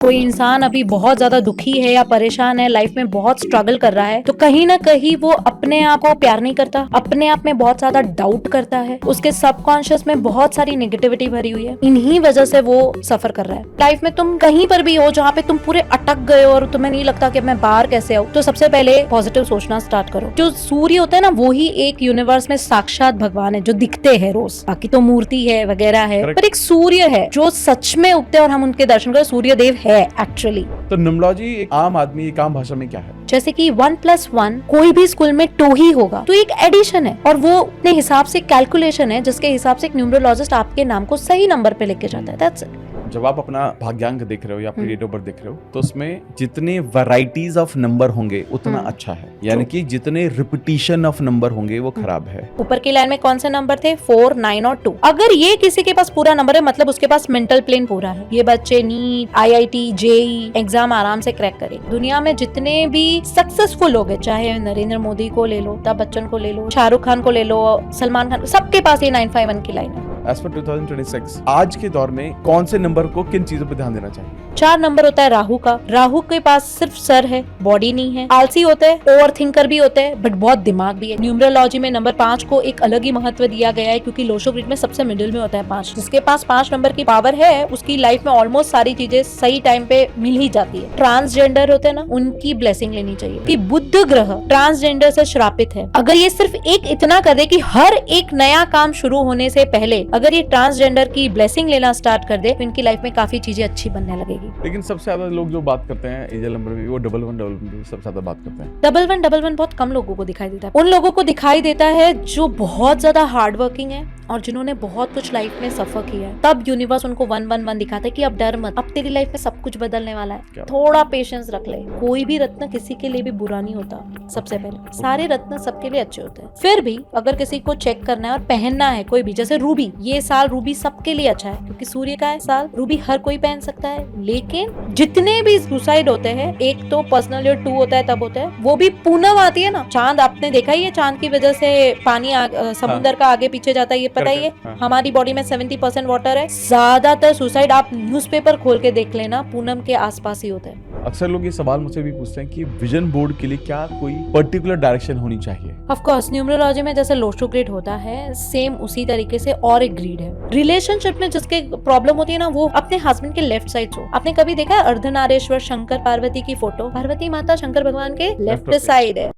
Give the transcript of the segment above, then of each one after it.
कोई इंसान अभी बहुत ज्यादा दुखी है या परेशान है, लाइफ में बहुत स्ट्रगल कर रहा है, तो कहीं ना कहीं वो अपने आप को प्यार नहीं करता, अपने आप में बहुत ज्यादा डाउट करता है, उसके सबकॉन्शियस में बहुत सारी नेगेटिविटी भरी हुई है। इन्हीं वजह से वो सफर कर रहा है। लाइफ में तुम कहीं पर भी हो जहाँ पे तुम पूरे अटक गए हो और तुम्हें नहीं लगता कि मैं बाहर कैसे आऊँ, तो सबसे पहले पॉजिटिव सोचना स्टार्ट करो। जो सूर्य होता है ना, वो ही एक यूनिवर्स में साक्षात भगवान है जो दिखते हैं रोज। बाकी तो मूर्ति है वगैरह है, पर एक सूर्य है जो सच में उगते हैं और हम उनके दर्शन करें। सूर्य देव है एक्चुअली। तो न्यूमरोलॉजी एक आम आदमी, एक आम भाषा में क्या है? जैसे कि 1+1 कोई भी स्कूल में 2 ही होगा, तो एक एडिशन है और वो अपने हिसाब से कैलकुलेशन है जिसके हिसाब से एक न्यूमरोलॉजिस्ट आपके नाम को सही नंबर पे लेके जाता है। That's it. जब आप अपना भाग्यांक देख रहे हो या अपनी डेट ऑफ बर्थ देख रहे हो, तो उसमें जितने वैरायटीज ऑफ नंबर होंगे उतना अच्छा है, यानी कि जितने रिपीटिशन ऑफ नंबर होंगे वो खराब है। ऊपर की लाइन में कौन से नंबर थे? 4, 9 और 2। अगर ये किसी के पास पूरा नंबर है, मतलब उसके पास मेंटल प्लेन पूरा है। ये बच्चे नीट, IIT, JEE एग्जाम आराम से क्रैक करेंगे। दुनिया में जितने भी सक्सेसफुल लोग हैं, चाहे नरेंद्र मोदी को ले लो, अमिताभ बच्चन को ले लो, शाहरुख खान को ले लो, सलमान खान, सबके पास ये 951 की लाइन है। As per 2026 आज के दौर में कौन से नंबर को किन चीजों पे ध्यान देना चाहिए? 4 नंबर होता है राहु का। राहु के पास सिर्फ सर है, बॉडी नहीं है। आलसी होते हैं, ओवर थिंकर भी होते हैं, बट बहुत दिमाग भी है। न्यूमरोलॉजी में नंबर 5 को एक अलग ही महत्व दिया गया है, क्योंकि लोशो ग्रिड में सबसे मिडिल में होता है 5। जिसके पास 5 नंबर की पावर है, उसकी लाइफ में ऑलमोस्ट सारी चीजें सही टाइम पे मिल ही जाती है। ट्रांसजेंडर होते हैं ना, उनकी ब्लेसिंग लेनी चाहिए कि बुध ग्रह ट्रांसजेंडर से श्रापित है। अगर ये सिर्फ एक इतना कर दे कि हर एक नया काम शुरू होने से पहले अगर ये ट्रांसजेंडर की ब्लेसिंग लेना स्टार्ट कर दे, तो इनकी लाइफ में काफी चीजें अच्छी बनने लगेगी। लेकिन सबसे ज्यादा लोग जो बात करते हैं एंजल नंबर में, वो 1111 सबसे ज्यादा बात करते हैं। 1111 बहुत कम लोगों को दिखाई देता है। उन लोगों को दिखाई देता है जो बहुत ज्यादा हार्ड वर्किंग है और जिन्होंने बहुत कुछ लाइफ में सफर किया है। तब यूनिवर्स उनको 111 दिखाता है कि अब डर मत, अब तेरी लाइफ में सब कुछ बदलने वाला है, थोड़ा पेशेंस रख ले। कोई भी रत्न किसी के लिए भी बुरा नहीं होता। सबसे पहले सारे रत्न सबके लिए अच्छे होते हैं। फिर भी अगर किसी को चेक करना है और पहनना है कोई भी, जैसे रूबी, ये साल रूबी सबके लिए अच्छा है क्योंकि सूर्य का है साल। रूबी हर कोई पहन सकता है, लेकिन जितने भी सुसाइड होते हैं, एक तो पर्सनल ईयर 2 होता है तब होता है, वो भी पूनम आती है ना, चांद आपने देखा ही है, चांद की वजह से पानी समुद्र का आगे पीछे जाता है, ये पता ही है। हमारी बॉडी में 70% वाटर है। ज्यादातर सुसाइड आप न्यूज़पेपर खोल के देख लेना, पूनम के आसपास ही होता है। अक्सर लोग ये सवाल मुझसे भी पूछते हैं कि विजन बोर्ड के लिए क्या कोई पर्टिकुलर डायरेक्शन होनी चाहिए? ऑफ कोर्स, न्यूमरोलॉजी में जैसे लोस्टो ग्रिड होता है, सेम उसी तरीके से और एक ग्रिड है। रिलेशनशिप में जिसके प्रॉब्लम होती है ना, वो अपने हस्बैंड के लेफ्ट साइड हो। आपने कभी देखा है अर्धनारेश्वर शंकर पार्वती की फोटो? पार्वती माता शंकर भगवान के लेफ्ट साइड है।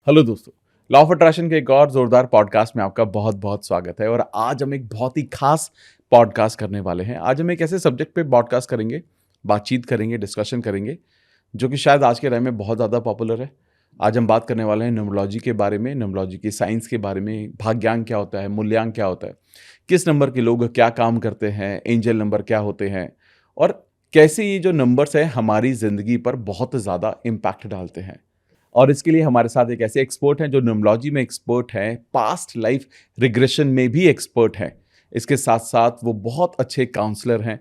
हेलो दोस्तों, लॉ ऑफ अट्रैक्शन के एक और जोरदार पॉडकास्ट में आपका बहुत बहुत स्वागत है। और आज हम एक बहुत ही खास पॉडकास्ट करने वाले हैं। आज हम एक ऐसे सब्जेक्ट पे पॉडकास्ट करेंगे, बातचीत करेंगे, डिस्कशन करेंगे, जो कि शायद आज के टाइम में बहुत ज़्यादा पॉपुलर है। आज हम बात करने वाले हैं न्यूमरोलॉजी के बारे में, न्यूमरोलॉजी की साइंस के बारे में, भाग्यांक क्या होता है, मूल्यांक क्या होता है, किस नंबर के लोग क्या काम करते हैं, एंजल नंबर क्या होते हैं, और कैसे ये जो नंबर्स हैं हमारी ज़िंदगी पर बहुत ज़्यादा इम्पैक्ट डालते हैं। और इसके लिए हमारे साथ एक ऐसे एक्सपर्ट हैं जो न्यूमरोलॉजी में एक्सपर्ट हैं, पास्ट लाइफ रिग्रेशन में भी एक्सपर्ट हैं। इसके साथ साथ वो बहुत अच्छे काउंसलर हैं।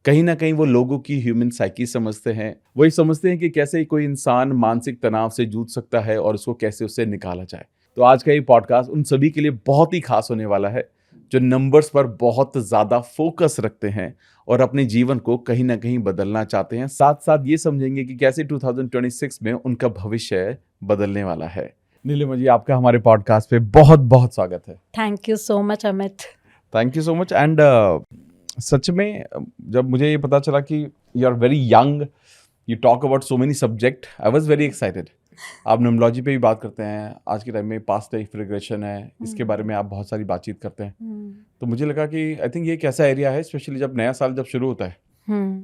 कहीं ना कहीं वो लोगों की ह्यूमन साइकी समझते हैं, वही समझते हैं कि कैसे कोई इंसान मानसिक तनाव से जूझ सकता है और उसको कैसे उससे निकाला जाए। तो आज का ये पॉडकास्ट उन सभी के लिए बहुत ही खास होने वाला है जो नंबर्स पर बहुत ज़्यादा फोकस रखते हैं और अपने जीवन को कहीं ना कहीं बदलना चाहते हैं। साथ साथ ये समझेंगे कि कैसे 2026 में उनका भविष्य बदलने वाला है। नीलिमा जी, आपका हमारे पॉडकास्ट पे बहुत बहुत स्वागत है। Thank you so much Amit. Thank you so much. And सच में जब मुझे ये पता चला कि you are very young, you talk about so many subject, I was very excited. आप न्यूमरोलॉजी पे भी बात करते हैं, आज के टाइम में पास्ट लाइफ रिग्रेशन है, इसके बारे में आप बहुत सारी बातचीत करते हैं। तो मुझे लगा कि आई थिंक ये एक ऐसा एरिया है, स्पेशली जब नया साल जब शुरू होता है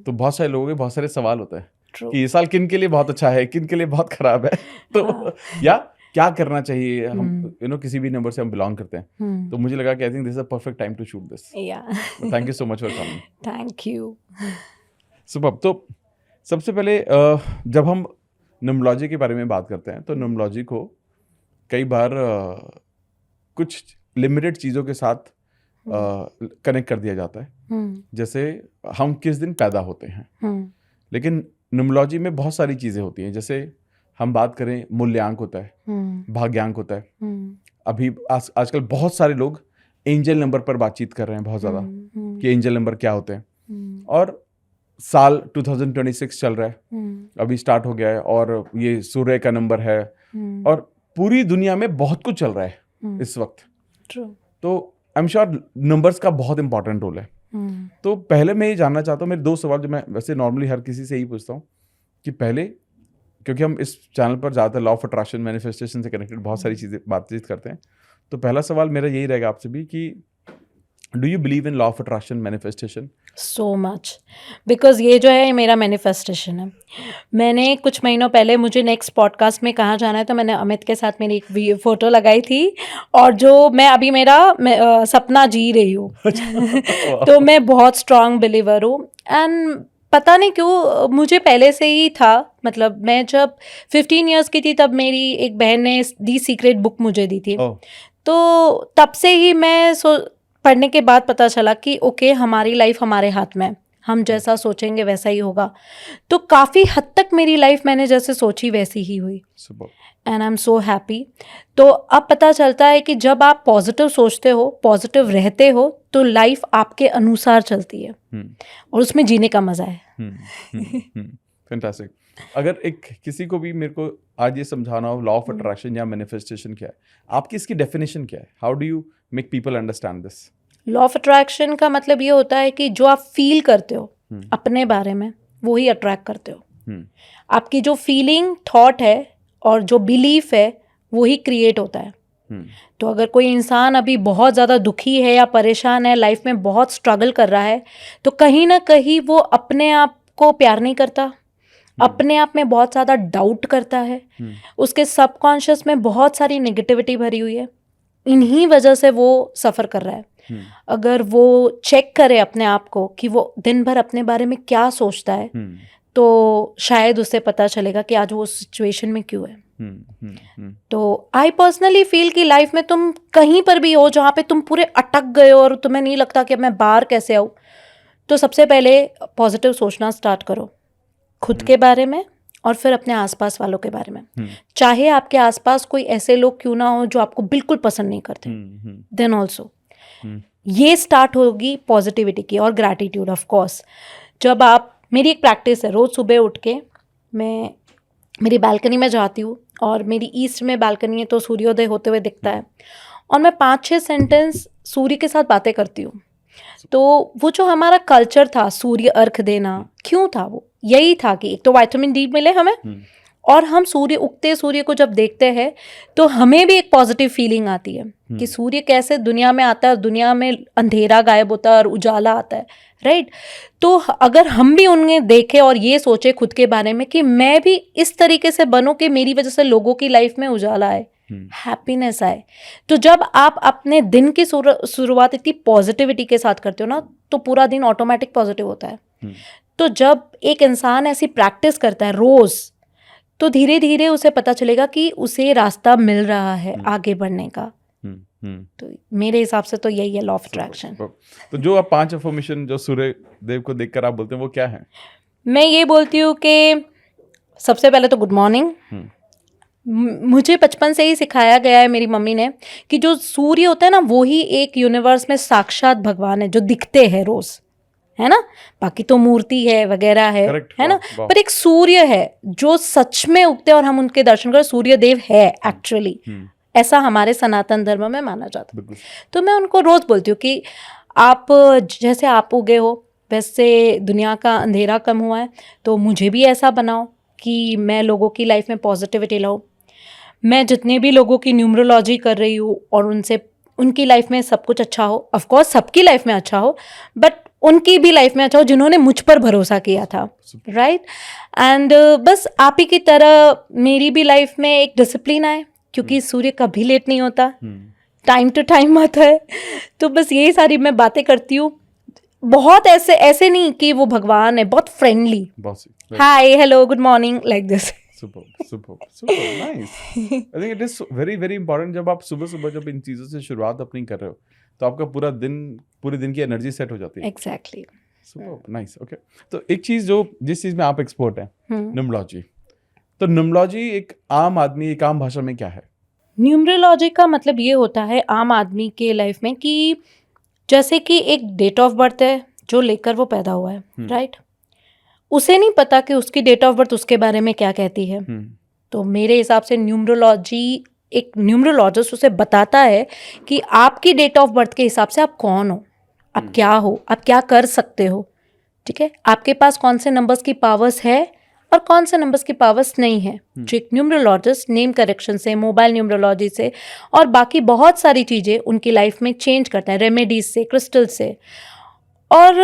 तो बहुत सारे लोगों के बहुत सारे सवाल होते हैं कि ये साल किन के लिए बहुत अच्छा है, किन के लिए बहुत खराब है। तो या क्या करना चाहिए, हम किसी भी नंबर से हम बिलोंग करते हैं। तो मुझे लगा कि I think this is a perfect time to shoot this. Thank you so much for coming. Thank you. Super. तो सबसे पहले जब हम न्यूमरोलॉजी के बारे में बात करते हैं तो न्यूमरोलॉजी को कई बार कुछ लिमिटेड चीज़ों के साथ कनेक्ट कर दिया जाता है। जैसे हम किस दिन पैदा होते हैं, लेकिन न्यूमरोलॉजी में बहुत सारी चीज़ें होती हैं। जैसे हम बात करें, मूल्यांक होता है, भाग्यांक होता है। अभी आजकल बहुत सारे लोग एंजल नंबर पर बातचीत कर रहे हैं बहुत ज़्यादा कि एंजल नंबर क्या होते हैं। और साल 2026 चल रहा है, अभी स्टार्ट हो गया है और ये सूर्य का नंबर है और पूरी दुनिया में बहुत कुछ चल रहा है इस वक्त। ट्रू। तो आई एम श्योर नंबर्स का बहुत इंपॉर्टेंट रोल है। तो पहले मैं ये जानना चाहता हूँ, मेरे 2 सवाल जो मैं वैसे नॉर्मली हर किसी से ही पूछता हूँ कि पहले, क्योंकि हम इस चैनल पर ज़्यादातर लॉ ऑफ अट्रैक्शन, मैनिफेस्टेशन से कनेक्टेड बहुत सारी चीज़ें बातचीत करते हैं, तो पहला सवाल मेरा यही रहेगा आपसे भी कि do you believe in law of attraction, manifestation? So much, because ये जो है मेरा मैनिफेस्टेशन है। मैंने कुछ महीनों पहले, मुझे नेक्स्ट पॉडकास्ट में कहाँ जाना है, तो मैंने अमित के साथ मेरी एक फ़ोटो लगाई थी और जो मैं अभी मेरा सपना जी रही हूँ। तो मैं बहुत स्ट्रांग बिलीवर हूँ एंड पता नहीं क्यों मुझे पहले से ही था, मतलब मैं जब 15 इयर्स की थी तब मेरी एक बहन ने दी सीक्रेट बुक मुझे दी थी। तो तब से ही मैं पढ़ने के बाद पता चला कि ओके, हमारी लाइफ हमारे हाथ में है, हम जैसा सोचेंगे वैसा ही होगा। तो काफ़ी हद तक मेरी लाइफ मैंने जैसे सोची वैसी ही हुई and I am so happy. तो अब पता चलता है कि जब आप पॉजिटिव सोचते हो, पॉजिटिव रहते हो, तो लाइफ आपके अनुसार चलती है और उसमें जीने का मज़ा है। फैंटास्टिक। अगर एक किसी को भी, मेरे को आज ये समझाना हो लॉ ऑफ अट्रैक्शन या मैनिफेस्टेशन क्या है, आपकी इसकी डेफिनेशन क्या है? How do you make people understand this? Law of attraction का मतलब ये होता है कि जो आप फील करते हो अपने बारे में, वो ही अट्रैक्ट करते हो। आपकी जो फीलिंग, थॉट है और जो बिलीफ है, वो ही क्रिएट होता है। तो अगर कोई इंसान अभी बहुत ज़्यादा दुखी है या परेशान है, लाइफ में बहुत स्ट्रगल कर रहा है, तो कहीं ना कहीं वो अपने आप को प्यार नहीं करता, अपने आप में बहुत ज़्यादा डाउट करता है, उसके सबकॉन्शियस में बहुत सारी नेगेटिविटी भरी हुई है, इन्हीं वजह से वो सफ़र कर रहा है। अगर वो चेक करे अपने आप को कि वो दिन भर अपने बारे में क्या सोचता है, तो शायद उसे पता चलेगा कि आज वो सिचुएशन में क्यों है। तो आई पर्सनली फील कि लाइफ में तुम कहीं पर भी हो जहाँ पे तुम पूरे अटक गए हो और तुम्हें नहीं लगता कि अब मैं बाहर कैसे आऊँ, तो सबसे पहले पॉजिटिव सोचना स्टार्ट करो, खुद के बारे में और फिर अपने आसपास वालों के बारे में। चाहे आपके आसपास कोई ऐसे लोग क्यों ना हो जो आपको बिल्कुल पसंद नहीं करते, देन ऑल्सो ये स्टार्ट होगी पॉजिटिविटी की और ग्रैटिट्यूड। ऑफ कोर्स, जब आप, मेरी एक प्रैक्टिस है, रोज़ सुबह उठ के मैं मेरी बालकनी में जाती हूँ और मेरी ईस्ट में बालकनी है, तो सूर्योदय होते हुए दिखता है और मैं 5-6 सेंटेंस सूर्य के साथ बातें करती हूँ। तो वो जो हमारा कल्चर था, सूर्य अर्घ देना, क्यों था? वो यही था कि एक तो विटामिन डी मिले हमें, और हम सूर्य, उगते सूर्य को जब देखते हैं तो हमें भी एक पॉजिटिव फीलिंग आती है कि सूर्य कैसे दुनिया में आता है, दुनिया में अंधेरा गायब होता है और उजाला आता है, राइट? तो अगर हम भी उन्हें देखें और ये सोचे खुद के बारे में कि मैं भी इस तरीके से बनूं कि मेरी वजह से लोगों की लाइफ में उजाला आए, हैप्पीनेस आए, तो जब आप अपने दिन की शुरुआत इतनी पॉजिटिविटी के साथ करते हो ना, तो पूरा दिन ऑटोमेटिक पॉजिटिव होता है। तो जब एक इंसान ऐसी प्रैक्टिस करता है रोज़, तो धीरे धीरे उसे पता चलेगा कि उसे रास्ता मिल रहा है आगे बढ़ने का। तो मेरे हिसाब से तो यही है लॉ ऑफ अट्रैक्शन। तो जो आप 5 अफर्मेशन जो सूर्य देव को देखकर आप बोलते हैं, वो क्या है? मैं ये बोलती हूँ कि सबसे पहले तो गुड मॉर्निंग। मुझे बचपन से ही सिखाया गया है मेरी मम्मी ने कि जो सूर्य होता है ना, वो ही एक यूनिवर्स में साक्षात भगवान है, जो दिखते हैं रोज, है ना? बाकी तो मूर्ति है वगैरह है ना? पर एक सूर्य है जो सच में उगते और हम उनके दर्शन करें, सूर्य देव है एक्चुअली, ऐसा हमारे सनातन धर्म में माना जाता है। तो मैं उनको रोज बोलती हूँ कि आप जैसे आप उगे हो, वैसे दुनिया का अंधेरा कम हुआ है, तो मुझे भी ऐसा बनाओ कि मैं लोगों की लाइफ में पॉजिटिविटी लाऊं। मैं जितने भी लोगों की न्यूमरोलॉजी कर रही हूँ और उनसे, उनकी लाइफ में सब कुछ अच्छा हो, ऑफ कोर्स सबकी लाइफ में अच्छा हो, बट उनकी भी लाइफ में अच्छा हो जिन्होंने मुझ पर भरोसा किया था, राइट? एंड बस आप ही की तरह मेरी भी लाइफ में एक डिसिप्लिन आए, क्योंकि सूर्य कभी लेट नहीं होता, टाइम टू टाइम आता है। तो बस यही सारी मैं बातें करती हूँ, बहुत ऐसे नहीं कि वो भगवान है, बहुत friendly, hi hello good morning like this. Super, nice. I think it is very, very important जब आप सुबह जब इन चीज़ों से शुरुआत अपनी कर रहे हो, तो आपका पूरे दिन की एनर्जी सेट हो जाती है। Exactly. Super, nice, okay. तो एक चीज़ जिस चीज़ में आप एक्सपर्ट हैं, न्यूमरोलॉजी। तो न्यूमरोलॉजी एक आम आदमी, एक आम भाषा में क्या है? न्यूमरोलॉजी का मतलब ये होता है आम आदमी के लाइफ में कि जैसे कि एक डेट ऑफ बर्थ है जो लेकर वो पैदा हुआ है, राइट? उसे नहीं पता कि उसकी डेट ऑफ बर्थ उसके बारे में क्या कहती है। तो मेरे हिसाब से न्यूमरोलॉजी, एक न्यूमरोलॉजिस्ट उसे बताता है कि आपकी डेट ऑफ बर्थ के हिसाब से आप कौन हो, आप क्या हो, आप क्या कर सकते हो, ठीक है, आपके पास कौन से नंबर्स की पावर्स है और कौन से नंबर्स की पावर्स नहीं है। जो एक न्यूमरोलॉजिस्ट नेम करेक्शन से, मोबाइल न्यूमरोलॉजी से और बाकी बहुत सारी चीज़ें उनकी लाइफ में चेंज करता है, रेमेडीज से, क्रिस्टल से, और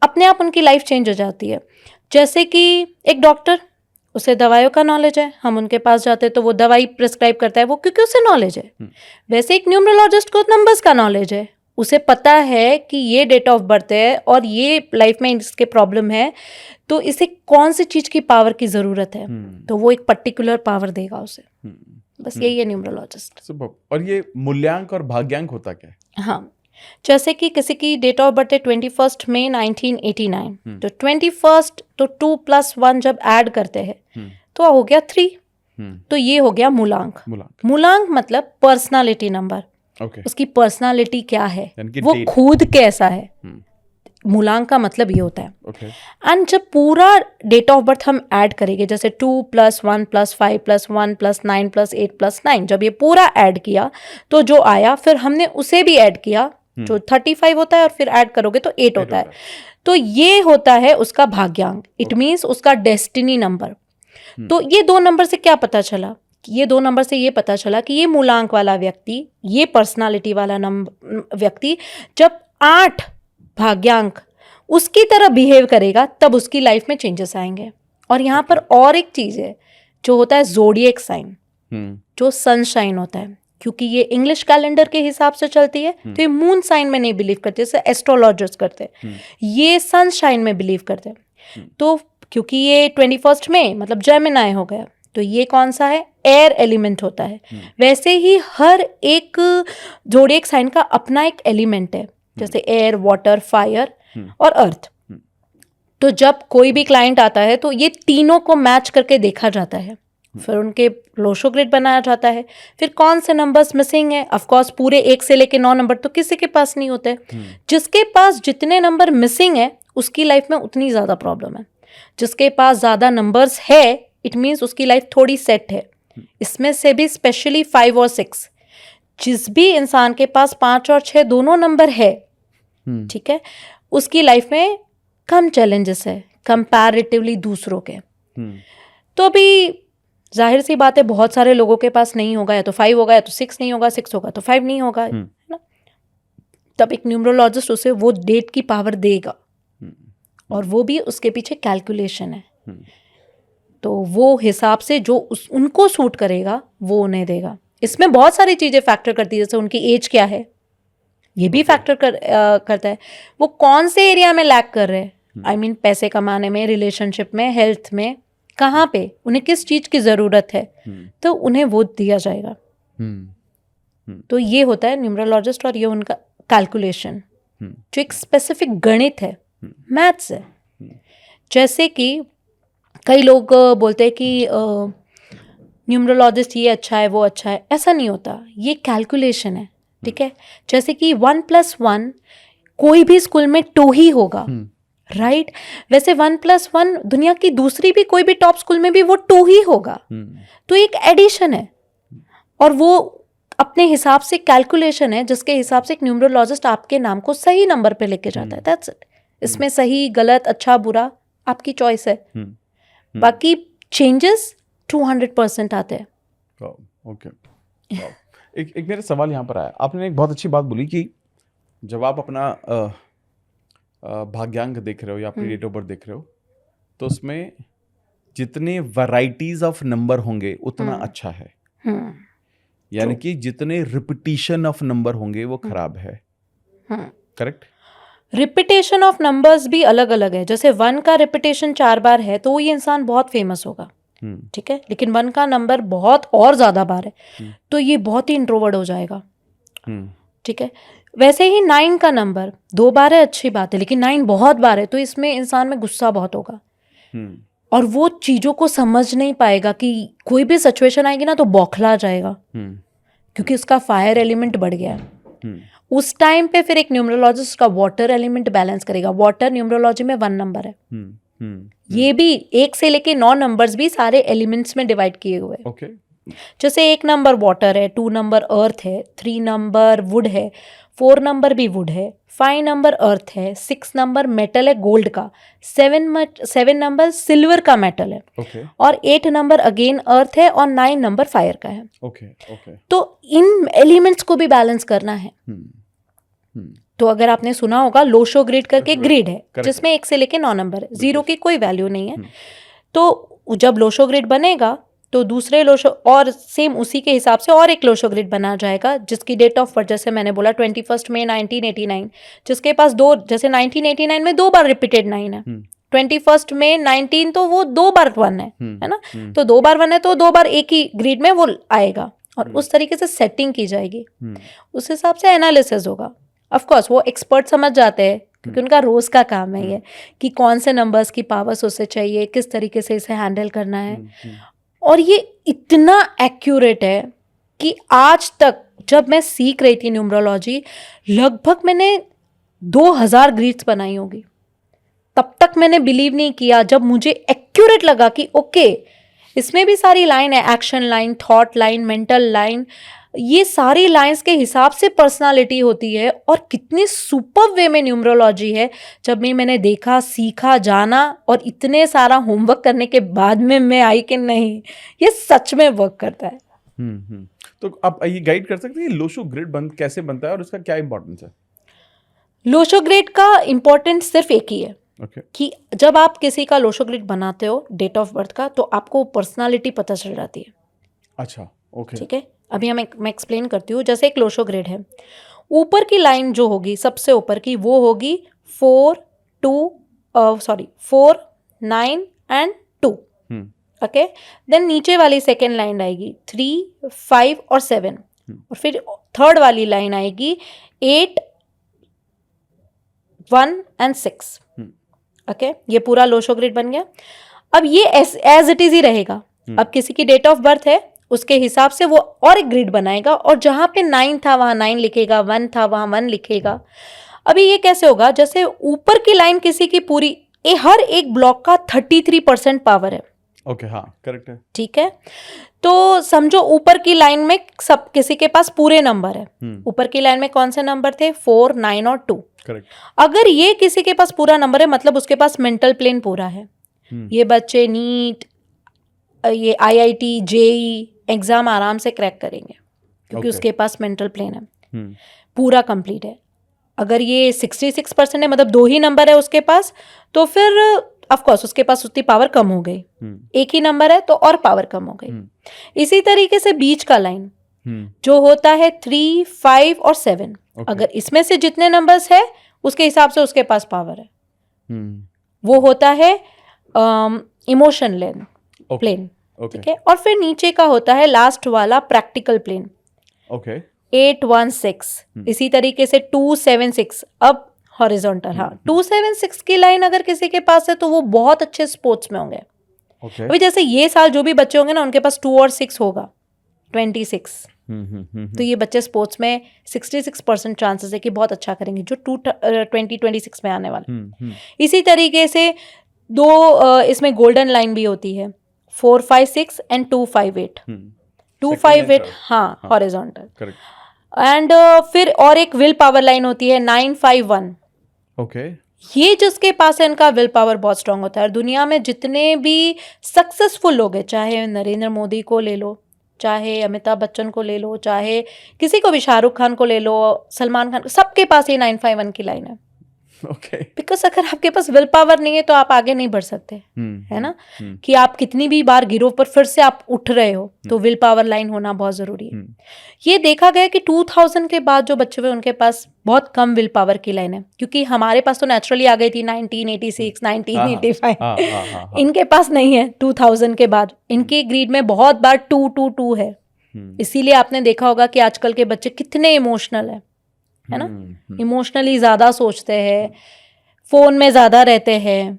अपने आप उनकी लाइफ चेंज हो जाती है। जैसे कि एक डॉक्टर, उसे दवाइयों का नॉलेज है, हम उनके पास जाते हैं तो वो दवाई प्रिस्क्राइब करता है, वो क्योंकि उसे नॉलेज है। वैसे एक न्यूमरोलॉजिस्ट को नंबर्स का नॉलेज है, उसे पता है कि ये डेट ऑफ बर्थ है और ये लाइफ में इसके प्रॉब्लम है, तो इसे कौन सी चीज़ की पावर की ज़रूरत है, तो वो एक पर्टिकुलर पावर देगा उसे। बस यही है न्यूमरोलॉजिस्ट। सुपर। और ये मूल्यांक और भाग्यांक होता क्या है? हाँ, जैसे कि किसी की डेट ऑफ बर्थ है 21 मई 1989, तो 21 तो 2 + 1 जब ऐड करते हैं तो हो गया 3, तो ये हो गया मूलांक। मूलांक मतलब पर्सनालिटी नंबर, उसकी पर्सनालिटी क्या है, वो खुद कैसा है, मूलांक का मतलब ये होता है। एंड जब पूरा डेट ऑफ बर्थ हम ऐड करेंगे, जैसे 2 + 1 + 5 + 1 + 9 + 8 + 9, जब ये पूरा ऐड किया तो जो आया, फिर हमने उसे भी ऐड किया, जो 35 होता है, और फिर ऐड करोगे तो 8 होता है। तो ये होता है उसका भाग्यांक, इट मीन्स उसका डेस्टिनी नंबर। तो ये 2 नंबर से क्या पता चला? ये 2 नंबर से ये पता चला कि ये मूलांक वाला व्यक्ति, ये पर्सनालिटी वाला व्यक्ति जब 8 भाग्यांक उसकी तरह बिहेव करेगा तब उसकी लाइफ में चेंजेस आएंगे। और यहाँ पर और एक चीज़ है जो होता है ज़ोडिएक साइन, जो सनशाइन होता है, क्योंकि ये इंग्लिश कैलेंडर के हिसाब से चलती है, तो ये मून साइन में नहीं बिलीव करते जैसे एस्ट्रोलॉजर्स करते हैं, ये सनशाइन में बिलीव करते हैं। तो क्योंकि ये 21 में मतलब जेमिनाई हो गया, तो ये कौन सा है, एयर एलिमेंट होता है। वैसे ही हर एक ज़ोडिएक साइन का अपना एक एलिमेंट है, जैसे एयर, वाटर, फायर और अर्थ। तो जब कोई भी क्लाइंट आता है तो ये तीनों को मैच करके देखा जाता है, फिर उनके लोशो ग्रिड बनाया जाता है, फिर कौन से नंबर्स मिसिंग है। ऑफ कोर्स पूरे 1 से लेके 9 नंबर तो किसी के पास नहीं होते, जिसके पास जितने नंबर मिसिंग है उसकी लाइफ में उतनी ज़्यादा प्रॉब्लम है। जिसके पास ज़्यादा नंबर्स है, इट मीन्स उसकी लाइफ थोड़ी सेट है। इसमें से भी स्पेशली 5 और 6, जिस भी इंसान के पास 5 और 6 दोनों नंबर है, ठीक है, उसकी लाइफ में कम चैलेंजेस है कंपैरेटिवली दूसरों के। तो अभी जाहिर सी बात है, बहुत सारे लोगों के पास नहीं होगा, या तो 5 होगा, या तो 6 नहीं होगा, 6 होगा तो 5 नहीं होगा, है ना। तब एक न्यूमरोलॉजिस्ट उसे वो डेट की पावर देगा, और वो भी उसके पीछे कैलकुलेशन है। तो वो हिसाब से जो उनको सूट करेगा वो उन्हें देगा। इसमें बहुत सारी चीज़ें फैक्टर करती है, जैसे उनकी एज क्या है, ये भी फैक्टर करता है, वो कौन से एरिया में लैक कर रहे हैं, आई मीन पैसे कमाने में, रिलेशनशिप में, हेल्थ में, कहाँ पे उन्हें किस चीज़ की ज़रूरत है, तो उन्हें वो दिया जाएगा। तो ये होता है न्यूमरोलॉजिस्ट, और ये उनका कैलकुलेशन, जो एक स्पेसिफिक गणित है, मैथ्स है। जैसे कि कई लोग बोलते हैं कि न्यूमरोलॉजिस्ट ये अच्छा है, वो अच्छा है, ऐसा नहीं होता, ये कैलकुलेशन है, ठीक है। जैसे कि 1 + 1 कोई भी स्कूल में 2 ही होगा, राइट। वैसे 1 + 1 दुनिया की दूसरी भी कोई भी टॉप स्कूल में भी वो 2 ही होगा। तो एक एडिशन है, और वो अपने हिसाब से कैलकुलेशन है, जिसके हिसाब से एक न्यूमरोलॉजिस्ट आपके नाम को सही नंबर पे लेके जाता है। That's it. इसमें सही गलत, अच्छा बुरा आपकी चॉइस है। बाकी चेंजेस 200% आते हैं। ओके। एक मेरा सवाल यहाँ पर आया, आपने एक बहुत अच्छी बात बोली कि जब आप अपना भाग्यांक देख रहे हो या अपनी डेट ऑफ बर्थ देख रहे हो, तो उसमें जितने वैराइटीज ऑफ नंबर होंगे उतना अच्छा है, यानी कि जितने रिपीटिशन ऑफ नंबर होंगे वो खराब है, करेक्ट। रिपीटेशन ऑफ नंबर्स भी अलग अलग है। जैसे 1 का रिपीटेशन 4 बार है तो ये इंसान बहुत फेमस होगा, ठीक है, लेकिन 1 का नंबर बहुत और ज़्यादा बार है तो ये बहुत ही इंट्रोवर्ट हो जाएगा, ठीक है। वैसे ही 9 का नंबर 2 बार है, अच्छी बात है, लेकिन 9 बहुत बार है तो इसमें इंसान में गुस्सा बहुत होगा, और वो चीज़ों को समझ नहीं पाएगा कि कोई भी सिचुएशन आएगी ना तो बौखला जाएगा, क्योंकि उसका फायर एलिमेंट बढ़ गया है। उस टाइम पे फिर एक न्यूमरोलॉजिस्ट का वाटर एलिमेंट बैलेंस करेगा। वाटर न्यूमरोलॉजी में 1 नंबर है, ये भी 1 से लेके 9 नंबर्स भी सारे एलिमेंट्स में डिवाइड किए हुए हैं। ओके। जैसे 1 नंबर वाटर है, 2 नंबर अर्थ है, 3 नंबर वुड है, 4 नंबर भी वुड है, 5 नंबर अर्थ है, 6 नंबर मेटल है गोल्ड का, 7 नंबर सिल्वर का मेटल है, ओके। और 8 नंबर अगेन अर्थ है, और 9 नंबर फायर का है। ओके। ओके। तो इन एलिमेंट्स को भी बैलेंस करना है। तो अगर आपने सुना होगा लोशो ग्रिड करके ग्रिड है, Correct. जिसमें 1 से लेके 9 नंबर है, 0 की कोई वैल्यू नहीं है। तो जब लोशो ग्रिड बनेगा तो दूसरे लोशो और सेम उसी के हिसाब से और एक लोशो ग्रिड बना जाएगा, जिसकी डेट ऑफ बर्थ जैसे मैंने बोला 21 मई 1989, जिसके पास दो, जैसे 1989 में 2 बार रिपीटेड 9 है, 21 में 19 तो वो 2 बार 1 है ना, तो 2 बार 1 है तो 2 बार एक ही ग्रिड में वो आएगा, और उस तरीके से सेटिंग की जाएगी, उस हिसाब से एनालिसिस होगा। ऑफ कोर्स वो एक्सपर्ट समझ जाते हैं, क्योंकि उनका रोज का काम है ये, कि कौन से नंबर्स की पावर्स उससे चाहिए, किस तरीके से इसे हैंडल करना है। और ये इतना एक्यूरेट है कि आज तक जब मैं सीख रही थी न्यूमरोलॉजी, लगभग मैंने 2000 ग्रिड्स बनाई होगी। तब तक मैंने बिलीव नहीं किया, जब मुझे एक्यूरेट लगा कि ओके इसमें भी सारी लाइन है, action line, thought line, mental line, ये सारी लाइंस के हिसाब से पर्सनालिटी होती है, और कितनी सुपर वे में न्यूमरोलॉजी है। जब भी मैंने देखा, सीखा, जाना, और इतने सारा होमवर्क करने के बाद में मैं आई कि नहीं ये सच में वर्क करता है। तो आप ये गाइड कर सकते हैं लोशो ग्रिड कैसे बनता है और उसका क्या इंपॉर्टेंस है? लोशो ग्रिड का इंपॉर्टेंस सिर्फ एक ही है, कि जब आप किसी का लोशो ग्रिड बनाते हो डेट ऑफ बर्थ का, तो आपको पर्सनालिटी पता चल जाती है। अच्छा, ओके। ठीक है, अभी मैं एक्सप्लेन करती हूँ। जैसे एक लोशो ग्रिड है, ऊपर की लाइन जो होगी सबसे ऊपर की, वो होगी 4, 9 एंड 2। ओके, देन नीचे वाली सेकेंड लाइन आएगी 3, 5 और 7, और फिर थर्ड वाली लाइन आएगी 8, 1 एंड 6। ओके, ये पूरा लोशो ग्रिड बन गया। अब ये एज इट इज ही रहेगा। अब किसी की डेट ऑफ बर्थ है, उसके हिसाब से वो और एक ग्रिड बनाएगा, और जहां पे 9 था वहां 9 लिखेगा, 1 था वहां 1 लिखेगा। अभी ये कैसे होगा, जैसे ऊपर की लाइन किसी की पूरी, हर एक ब्लॉक का 33% पावर है। ओके, हाँ करेक्ट है। ठीक है, तो समझो ऊपर की लाइन में सब किसी के पास पूरे नंबर है। ऊपर की लाइन में कौन से नंबर थे? 4, 9 और 2। करेक्ट। अगर ये किसी के पास पूरा नंबर है, मतलब उसके पास मेंटल प्लेन पूरा है। ये बच्चे नीट, ये IIT, JEE एग्जाम आराम से क्रैक करेंगे, क्योंकि उसके पास मेंटल प्लेन है, पूरा कंप्लीट है। अगर ये 66% है, मतलब 2 ही नंबर है उसके पास, तो फिर ऑफ कोर्स उसके पास उतनी पावर कम हो गई। एक ही नंबर है तो और पावर कम हो गई। इसी तरीके से बीच का लाइन जो होता है 3, 5 और 7, अगर इसमें से जितने नंबर्स है उसके हिसाब से उसके पास पावर है। वो होता है इमोशन प्लेन। ठीक है, और फिर नीचे का होता है लास्ट वाला प्रैक्टिकल प्लेन। ओके, 8, 1, 6। इसी तरीके से 2, 7, 6 अब हॉरिजॉन्टल। हाँ, 2, 7, 6 की लाइन अगर किसी के पास है तो वो बहुत अच्छे स्पोर्ट्स में होंगे। अभी जैसे ये साल जो भी बच्चे होंगे ना, उनके पास 2 और 6 होगा, 26। तो ये बच्चे स्पोर्ट्स में 66% चांसेस है कि बहुत अच्छा करेंगे, जो 2026 में आने वाले। इसी तरीके से 2 इसमें गोल्डन लाइन भी होती है, 4, 5, 6 एंड 2, 5, 8। 2, 5, 8 हाँ हॉरिजॉन्टल। एंड फिर और एक विल पावर लाइन होती है 9, 5, 1। ओके, ये जिसके पास है इनका विल पावर बहुत स्ट्रांग होता है। और दुनिया में जितने भी सक्सेसफुल लोग हैं, चाहे नरेंद्र मोदी को ले लो, चाहे अमिताभ बच्चन को ले लो, चाहे किसी को भी, शाहरुख खान को ले लो, सलमान खान, सबके पास ये 9, 5, 1 की लाइन है। ओके, बिकॉज अगर आपके पास विल पावर नहीं है तो आप आगे नहीं बढ़ सकते, है ना। कि आप कितनी भी बार गिरो पर फिर से आप उठ रहे हो, तो विल पावर लाइन होना बहुत जरूरी है। ये देखा गया कि 2000 के बाद जो बच्चे हुए उनके पास बहुत कम विल पावर की लाइन है, क्योंकि हमारे पास तो नेचुरली आ गई थी 1986, 1985। इनके पास नहीं है 2000 के बाद। इनके ग्रीड में बहुत बार 2, 2, 2 है। इसीलिए आपने देखा होगा कि आजकल के बच्चे कितने इमोशनल है ना, इमोशनली ज़्यादा सोचते हैं, फ़ोन में ज़्यादा रहते हैं,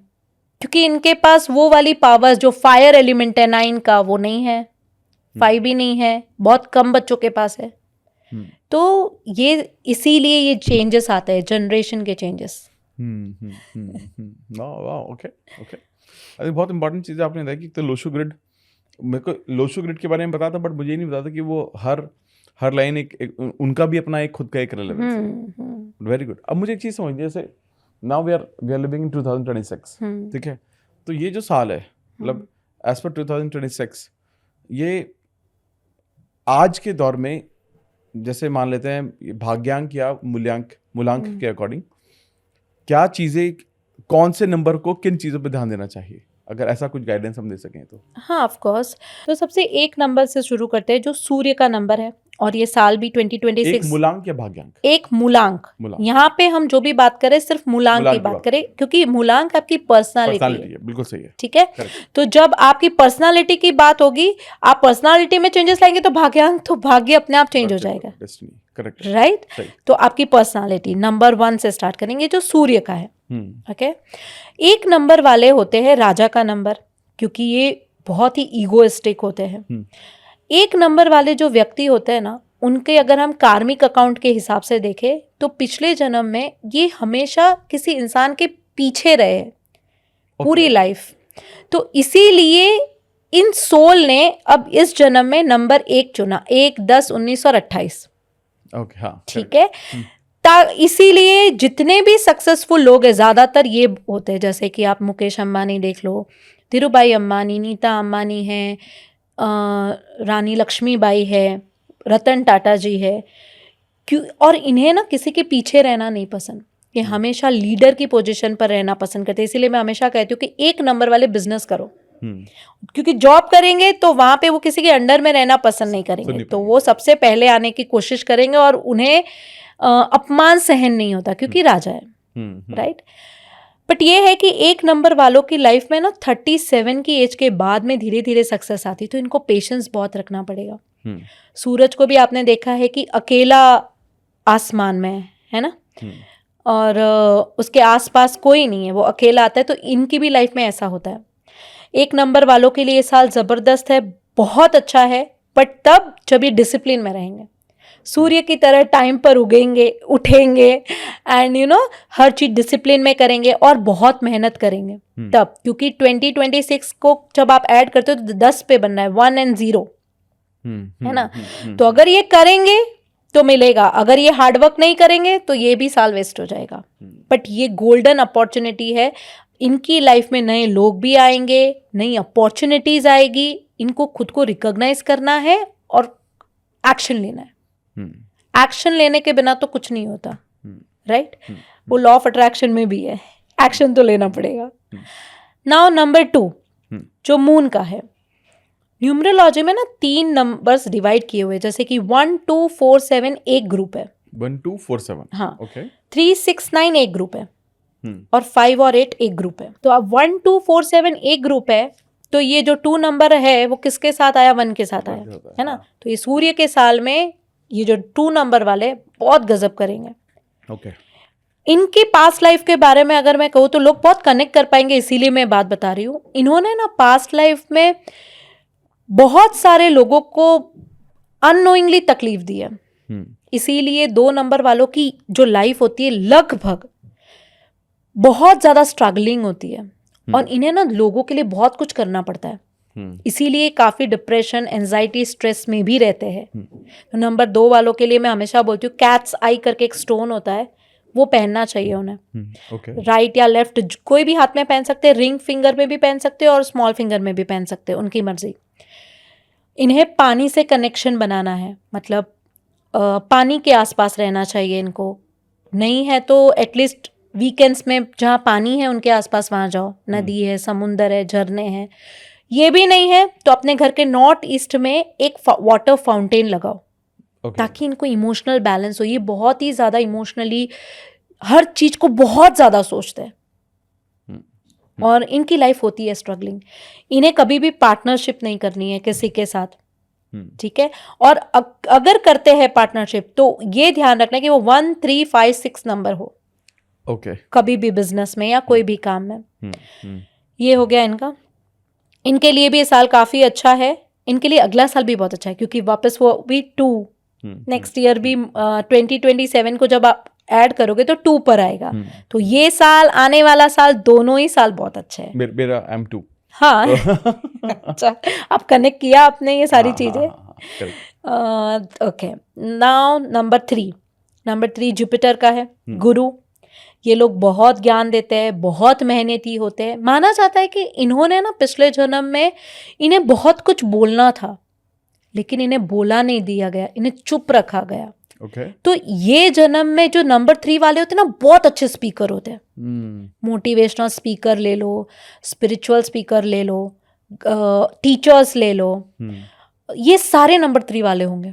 क्योंकि इनके पास वो वाली पावर्स जो फायर एलिमेंट है 9 का, वो नहीं है, 5 भी नहीं है, बहुत कम बच्चों के पास है। तो ये इसीलिए ये चेंजेस आते हैं, जनरेशन के चेंजेस। वाह, ओके, ओके। अरे बहुत इंपॉर्टेंट चीज़ आपने बताई कि तो लोशो ग्रिड, मेरे को लोशो ग्रिड के बारे में पता था, बट मुझे ये नहीं पता था कि वो हर लाइन उनका भी अपना एक खुद का एक रेलेवेंस है। Very good. अब मुझे एक चीज़ समझ, जैसे now we are living in 2026, ठीक है? तो ये जो साल है, मतलब एज पर 2026, ये आज के दौर में, जैसे मान लेते हैं भाग्यांक या मूलांक के अकॉर्डिंग, क्या चीज़ें, कौन से नंबर को किन चीज़ों पे ध्यान देना चाहिए, अगर ऐसा कुछ गाइडेंस हम दे सकें तो? हाँ, ऑफ कोर्स। तो सबसे एक नंबर से शुरू करते हैं जो सूर्य का नंबर है, और ये साल भी 2026। एक मूलांक या भाग्यांक? एक मूलांक। यहाँ पे हम जो भी बात करें सिर्फ मूलांक की बात करें, क्योंकि मूलांक आपकी पर्सनालिटी है। बिल्कुल सही है। ठीक है, तो जब आपकी पर्सनालिटी की बात होगी, आप पर्सनालिटी में चेंजेस लाएंगे तो भाग्यांक, तो भाग्य अपने आप चेंज हो जाएगा। Correct, right? तो आपकी पर्सनालिटी नंबर 1 से स्टार्ट करेंगे जो सूर्य का है। ओके, एक नंबर वाले होते हैं राजा का नंबर, क्योंकि ये बहुत ही ईगोइस्टिक होते हैं। एक नंबर वाले जो व्यक्ति होते हैं ना, उनके अगर हम कार्मिक अकाउंट के हिसाब से देखें तो पिछले जन्म में ये हमेशा किसी इंसान के पीछे रहे पूरी लाइफ, तो इसीलिए इन सोल ने अब इस जन्म में नंबर 1 चुना, 1, 10, 19 और 28। ओके, हाँ, ठीक है। इसीलिए जितने भी सक्सेसफुल लोग हैं ज्यादातर ये होते हैं, जैसे कि आप मुकेश अंबानी देख लो, धीरूभाई अंबानी, नीता अंबानी है, रानी लक्ष्मीबाई है, रतन टाटा जी है। क्यों? और इन्हें ना किसी के पीछे रहना नहीं पसंद, ये हमेशा लीडर की पोजीशन पर रहना पसंद करते हैं। इसीलिए मैं हमेशा कहती हूँ कि एक नंबर वाले बिजनेस करो, क्योंकि जॉब करेंगे तो वहां पे वो किसी के अंडर में रहना पसंद नहीं करेंगे, तो वो सबसे पहले आने की कोशिश करेंगे और उन्हें अपमान सहन नहीं होता, क्योंकि राजा है। राइट? बट ये है कि एक नंबर वालों की लाइफ में ना 37 की एज के बाद में धीरे धीरे सक्सेस आती, तो इनको पेशेंस बहुत रखना पड़ेगा। सूरज को भी आपने देखा है कि अकेला आसमान में है ना, और उसके आसपास कोई नहीं है, वो अकेला आता है। तो इनकी भी लाइफ में ऐसा होता है। एक नंबर वालों के लिए साल जबरदस्त है, बहुत अच्छा है, बट तब जब ये डिसिप्लिन में रहेंगे, सूर्य की तरह टाइम पर उठेंगे एंड हर चीज डिसिप्लिन में करेंगे और बहुत मेहनत करेंगे तब, क्योंकि 2026 को जब आप ऐड करते हो तो 10 पे बनना है, 1 और 0 है ना। तो अगर ये करेंगे तो मिलेगा, अगर ये हार्डवर्क नहीं करेंगे तो ये भी साल वेस्ट हो जाएगा। बट ये गोल्डन अपॉर्चुनिटी है, इनकी लाइफ में नए लोग भी आएंगे, नई अपॉर्चुनिटीज आएगी, इनको खुद को रिकॉग्नाइज करना है और एक्शन लेना है। एक्शन लेने के बिना तो कुछ नहीं होता। राइट? वो लॉ ऑफ अट्रैक्शन में भी है, एक्शन तो लेना पड़ेगा। नाउ नंबर 2 जो मून का है, न्यूमरोलॉजी में ना 3 नंबर्स डिवाइड किए हुए, जैसे कि 1, 2, 4, 7 एक ग्रुप है। 1, 2, 4, 7, हाँ। ओके। 3, 6, 9 एक ग्रुप है, और 5 और 8 एक ग्रुप है। तो अब 1, 2, 4, 7 एक ग्रुप है, तो ये जो 2 नंबर है वो किसके साथ आया? 1 के साथ आया, है ना। तो ये सूर्य के साल में ये जो 2 नंबर वाले बहुत गजब करेंगे। ओके। इनकी पास्ट लाइफ के बारे में अगर मैं कहूँ तो लोग बहुत कनेक्ट कर पाएंगे, इसीलिए मैं बात बता रही हूँ। इन्होंने ना पास्ट लाइफ में बहुत सारे लोगों को अननोइंगली तकलीफ दी है, इसीलिए 2 नंबर वालों की जो लाइफ होती है लगभग बहुत ज्यादा स्ट्रगलिंग होती है, और इन्हें ना लोगों के लिए बहुत कुछ करना पड़ता है, इसीलिए काफी डिप्रेशन, एंजाइटी, स्ट्रेस में भी रहते हैं। तो नंबर 2 वालों के लिए मैं हमेशा बोलती हूँ, कैट्स आई करके एक स्टोन होता है, वो पहनना चाहिए उन्हें। राइट या लेफ्ट कोई भी हाथ में पहन सकते हैं, रिंग फिंगर में भी पहन सकते हैं और स्मॉल फिंगर में भी पहन सकते हैं, उनकी मर्जी। इन्हें पानी से कनेक्शन बनाना है, मतलब पानी के आसपास रहना चाहिए इनको। नहीं है तो एटलीस्ट वीकेंड्स में जहाँ पानी है उनके आसपास वहाँ जाओ, नदी है, समुंदर है, झरने हैं। ये भी नहीं है तो अपने घर के नॉर्थ ईस्ट में एक वाटर फाउंटेन लगाओ, ताकि इनको इमोशनल बैलेंस हो। ये बहुत ही ज़्यादा इमोशनली हर चीज़ को बहुत ज़्यादा सोचते हैं, और इनकी लाइफ होती है स्ट्रगलिंग। इन्हें कभी भी पार्टनरशिप नहीं करनी है किसी के साथ, ठीक है। और अगर करते हैं पार्टनरशिप तो ये ध्यान रखना कि वो 1, 3, 5, 6 नंबर हो, कभी भी बिजनेस में या कोई भी काम में। ये हो गया इनका। इनके लिए भी ये साल काफी अच्छा है, इनके लिए अगला साल भी बहुत अच्छा है, क्योंकि वापस वो भी 2 नेक्स्ट ईयर भी 2027 को जब आप ऐड करोगे तो 2 पर आएगा। हम्म। तो ये साल, आने वाला साल, दोनों ही साल बहुत अच्छे हैं। मेरा M2। हाँ अच्छा, अब कनेक्ट किया आपने ये सारी चीजें। Correct. Okay, now number 3 Jupiter का है, गुरु। ये लोग बहुत ज्ञान देते हैं, बहुत मेहनती होते हैं। माना जाता है कि इन्होंने ना पिछले जन्म में इन्हें बहुत कुछ बोलना था, लेकिन इन्हें बोला नहीं दिया गया, इन्हें चुप रखा गया। ओके। तो ये जन्म में जो नंबर 3 वाले होते हैं ना, बहुत अच्छे स्पीकर होते हैं। मोटिवेशनल स्पीकर ले लो, स्पिरिचुअल स्पीकर ले लो, टीचर्स ले लो, ये सारे नंबर 3 वाले होंगे।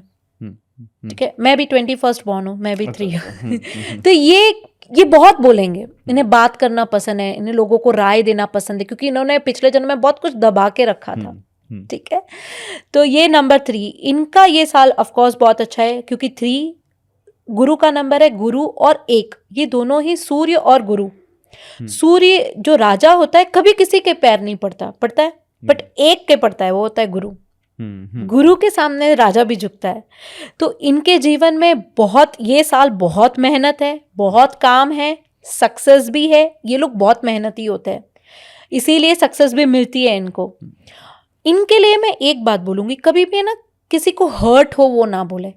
ठीक है, मैं भी 21st बॉर्न हूँ, मैं भी 3 हूँ। तो ये बहुत बोलेंगे, इन्हें बात करना पसंद है, इन्हें लोगों को राय देना पसंद है, क्योंकि इन्होंने पिछले जन्म में बहुत कुछ दबा के रखा था। ठीक है, तो ये नंबर 3, इनका ये साल ऑफ कोर्स बहुत अच्छा है, क्योंकि 3 गुरु का नंबर है। गुरु और 1 ये दोनों ही, सूर्य और गुरु। सूर्य जो राजा होता है कभी किसी के पैर नहीं पड़ता है, बट एक के पड़ता है, वो होता है गुरु। गुरु के सामने राजा भी झुकता है। तो इनके जीवन में बहुत, ये साल बहुत मेहनत है, बहुत काम है, सक्सेस भी है। ये लोग बहुत मेहनती होते हैं, इसीलिए सक्सेस भी मिलती है इनको। इनके लिए मैं एक बात बोलूंगी, कभी भी ना किसी को हर्ट हो वो ना बोले,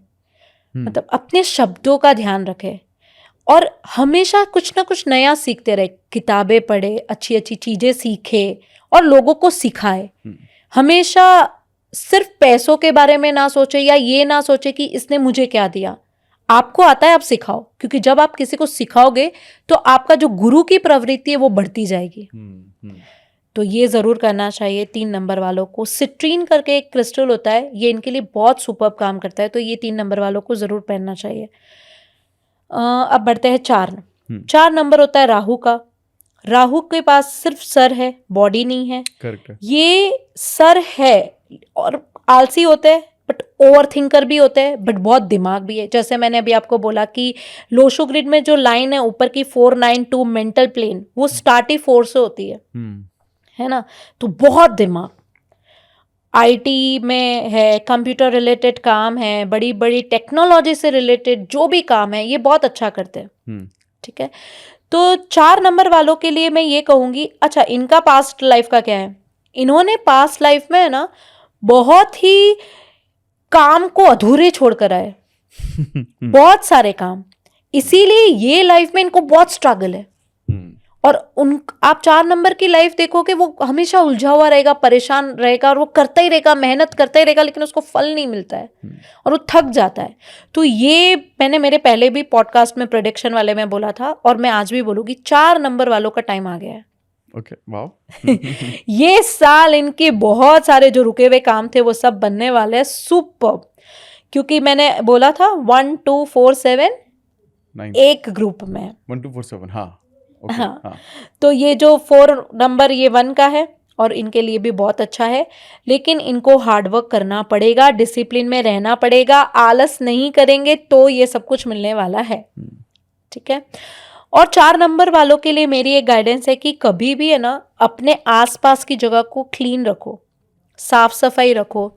मतलब अपने शब्दों का ध्यान रखे और हमेशा कुछ ना कुछ नया सीखते रहे। किताबें पढ़े, अच्छी अच्छी चीजें सीखे और लोगों को सिखाए। हमेशा सिर्फ पैसों के बारे में ना सोचे, या ये ना सोचे कि इसने मुझे क्या दिया। आपको आता है, आप सिखाओ, क्योंकि जब आप किसी को सिखाओगे तो आपका जो गुरु की प्रवृत्ति है वो बढ़ती जाएगी। तो ये ज़रूर करना चाहिए 3 नंबर वालों को। सिट्रीन करके एक क्रिस्टल होता है, ये इनके लिए बहुत सुपर्ब काम करता है, तो ये 3 नंबर वालों को ज़रूर पहनना चाहिए। अब बढ़ते हैं 4 नंबर होता है राहु का। राहु के पास सिर्फ सर है, बॉडी नहीं है। करेक्ट। ये सर है और आलसी होते हैं, बट ओवर थिंकर भी होते हैं, बट बहुत दिमाग भी है। जैसे मैंने अभी आपको बोला कि लोशो ग्रिड में जो लाइन है ऊपर की 492 मेंटल प्लेन, वो स्टार्ट ही 4 से होती है ना। तो बहुत दिमाग, आईटी में है, कंप्यूटर रिलेटेड काम है, बड़ी बड़ी टेक्नोलॉजी से रिलेटेड जो भी काम है, ये बहुत अच्छा करते हैं। ठीक है, तो 4 नंबर वालों के लिए मैं ये कहूँगी, अच्छा इनका पास्ट लाइफ का क्या है। इन्होंने पास्ट लाइफ में है ना बहुत ही काम को अधूरे छोड़कर आए, बहुत सारे काम, इसीलिए ये लाइफ में इनको बहुत स्ट्रगल है। और आप 4 नंबर की लाइफ देखोगे, वो हमेशा उलझा हुआ रहेगा, परेशान रहेगा, और वो करता ही रहेगा, मेहनत करता ही रहेगा, लेकिन उसको फल नहीं मिलता है और वो थक जाता है। तो ये मैंने मेरे पहले भी पॉडकास्ट में प्रेडिक्शन वाले में बोला था, और मैं आज भी बोलूँगी, 4 नंबर वालों का टाइम आ गया है। Okay, wow. ये साल इनके बहुत सारे जो रुके हुए काम थे वो सब बनने वाले हैं। सुपर, क्योंकि मैंने बोला था 1 2 4 7 एक ग्रुप में 1 2 4 7। हाँ, okay, हाँ। तो ये जो 4 नंबर, ये 1 का है और इनके लिए भी बहुत अच्छा है, लेकिन इनको हार्डवर्क करना पड़ेगा, डिसिप्लिन में रहना पड़ेगा। आलस नहीं करेंगे तो ये सब कुछ मिलने वाला है। ठीक है, और 4 नंबर वालों के लिए मेरी एक गाइडेंस है कि कभी भी है ना अपने आसपास की जगह को क्लीन रखो, साफ सफाई रखो,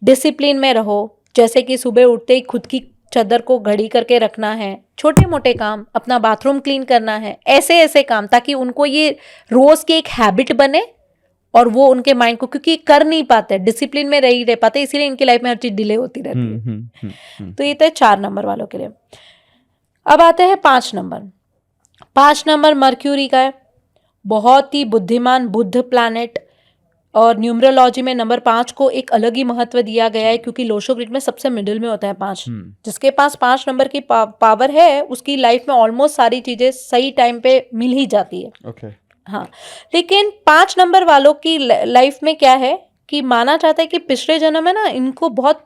डिसिप्लिन में रहो। जैसे कि सुबह उठते ही खुद की चादर को घड़ी करके रखना है, छोटे मोटे काम, अपना बाथरूम क्लीन करना है, ऐसे ऐसे काम, ताकि उनको ये रोज की एक हैबिट बने और वो उनके माइंड को, क्योंकि कर नहीं पाते, डिसिप्लिन में नहीं रह पाते, इसीलिए इनकी लाइफ में हर चीज डिले होती रहती है। तो ये तो 4 नंबर वालों के लिए। अब आते हैं 5 नंबर। 5 नंबर मर्क्यूरी का है, बहुत ही बुद्धिमान, बुध प्लैनेट, और न्यूमरोलॉजी में नंबर 5 को एक अलग ही महत्व दिया गया है, क्योंकि लोशो ग्रिड में सबसे मिडिल में होता है 5। जिसके पास 5 नंबर की पावर है, उसकी लाइफ में ऑलमोस्ट सारी चीजें सही टाइम पे मिल ही जाती है। ओके। हाँ, लेकिन 5 नंबर वालों की लाइफ में क्या है कि माना जाता है कि पिछले जन्म में ना इनको बहुत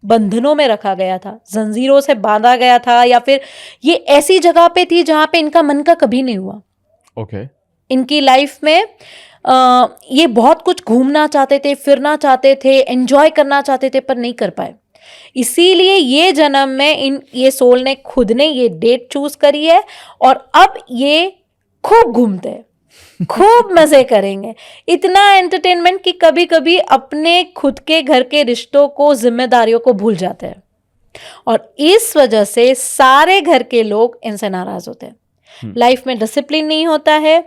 बंधनों में रखा गया था, जंजीरों से बांधा गया था, या फिर ये ऐसी जगह पे थी जहाँ पे इनका मन का कभी नहीं हुआ। ओके। इनकी लाइफ में ये बहुत कुछ घूमना चाहते थे, फिरना चाहते थे, एंजॉय करना चाहते थे, पर नहीं कर पाए। इसीलिए ये जन्म में ये सोल ने खुद ने ये डेट चूज करी है, और अब ये खूब घूमते हैं, खूब मजे करेंगे, इतना एंटरटेनमेंट कि कभी कभी अपने खुद के घर के रिश्तों को, जिम्मेदारियों को भूल जाते हैं। और इस वजह से सारे घर के लोग इनसे नाराज होते हैं। लाइफ में डिसिप्लिन नहीं होता है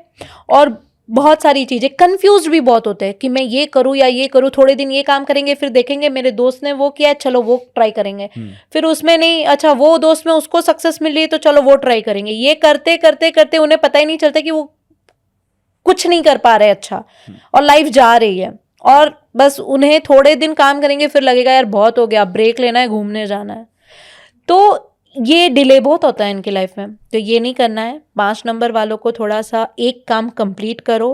और बहुत सारी चीजें, कंफ्यूज भी बहुत होते हैं कि मैं ये करूँ या ये करूँ, थोड़े दिन ये काम करेंगे, फिर देखेंगे मेरे दोस्त ने वो किया है, चलो वो ट्राई करेंगे, फिर उसमें नहीं, अच्छा वो दोस्त में उसको सक्सेस मिल रही है तो चलो वो ट्राई करेंगे। ये करते करते करते उन्हें पता ही नहीं चलता कि वो कुछ नहीं कर पा रहे अच्छा, और लाइफ जा रही है, और बस उन्हें थोड़े दिन काम करेंगे फिर लगेगा यार बहुत हो गया, ब्रेक लेना है, घूमने जाना है। तो ये डिले बहुत होता है इनकी लाइफ में, तो ये नहीं करना है। 5 नंबर वालों को थोड़ा सा एक काम कंप्लीट करो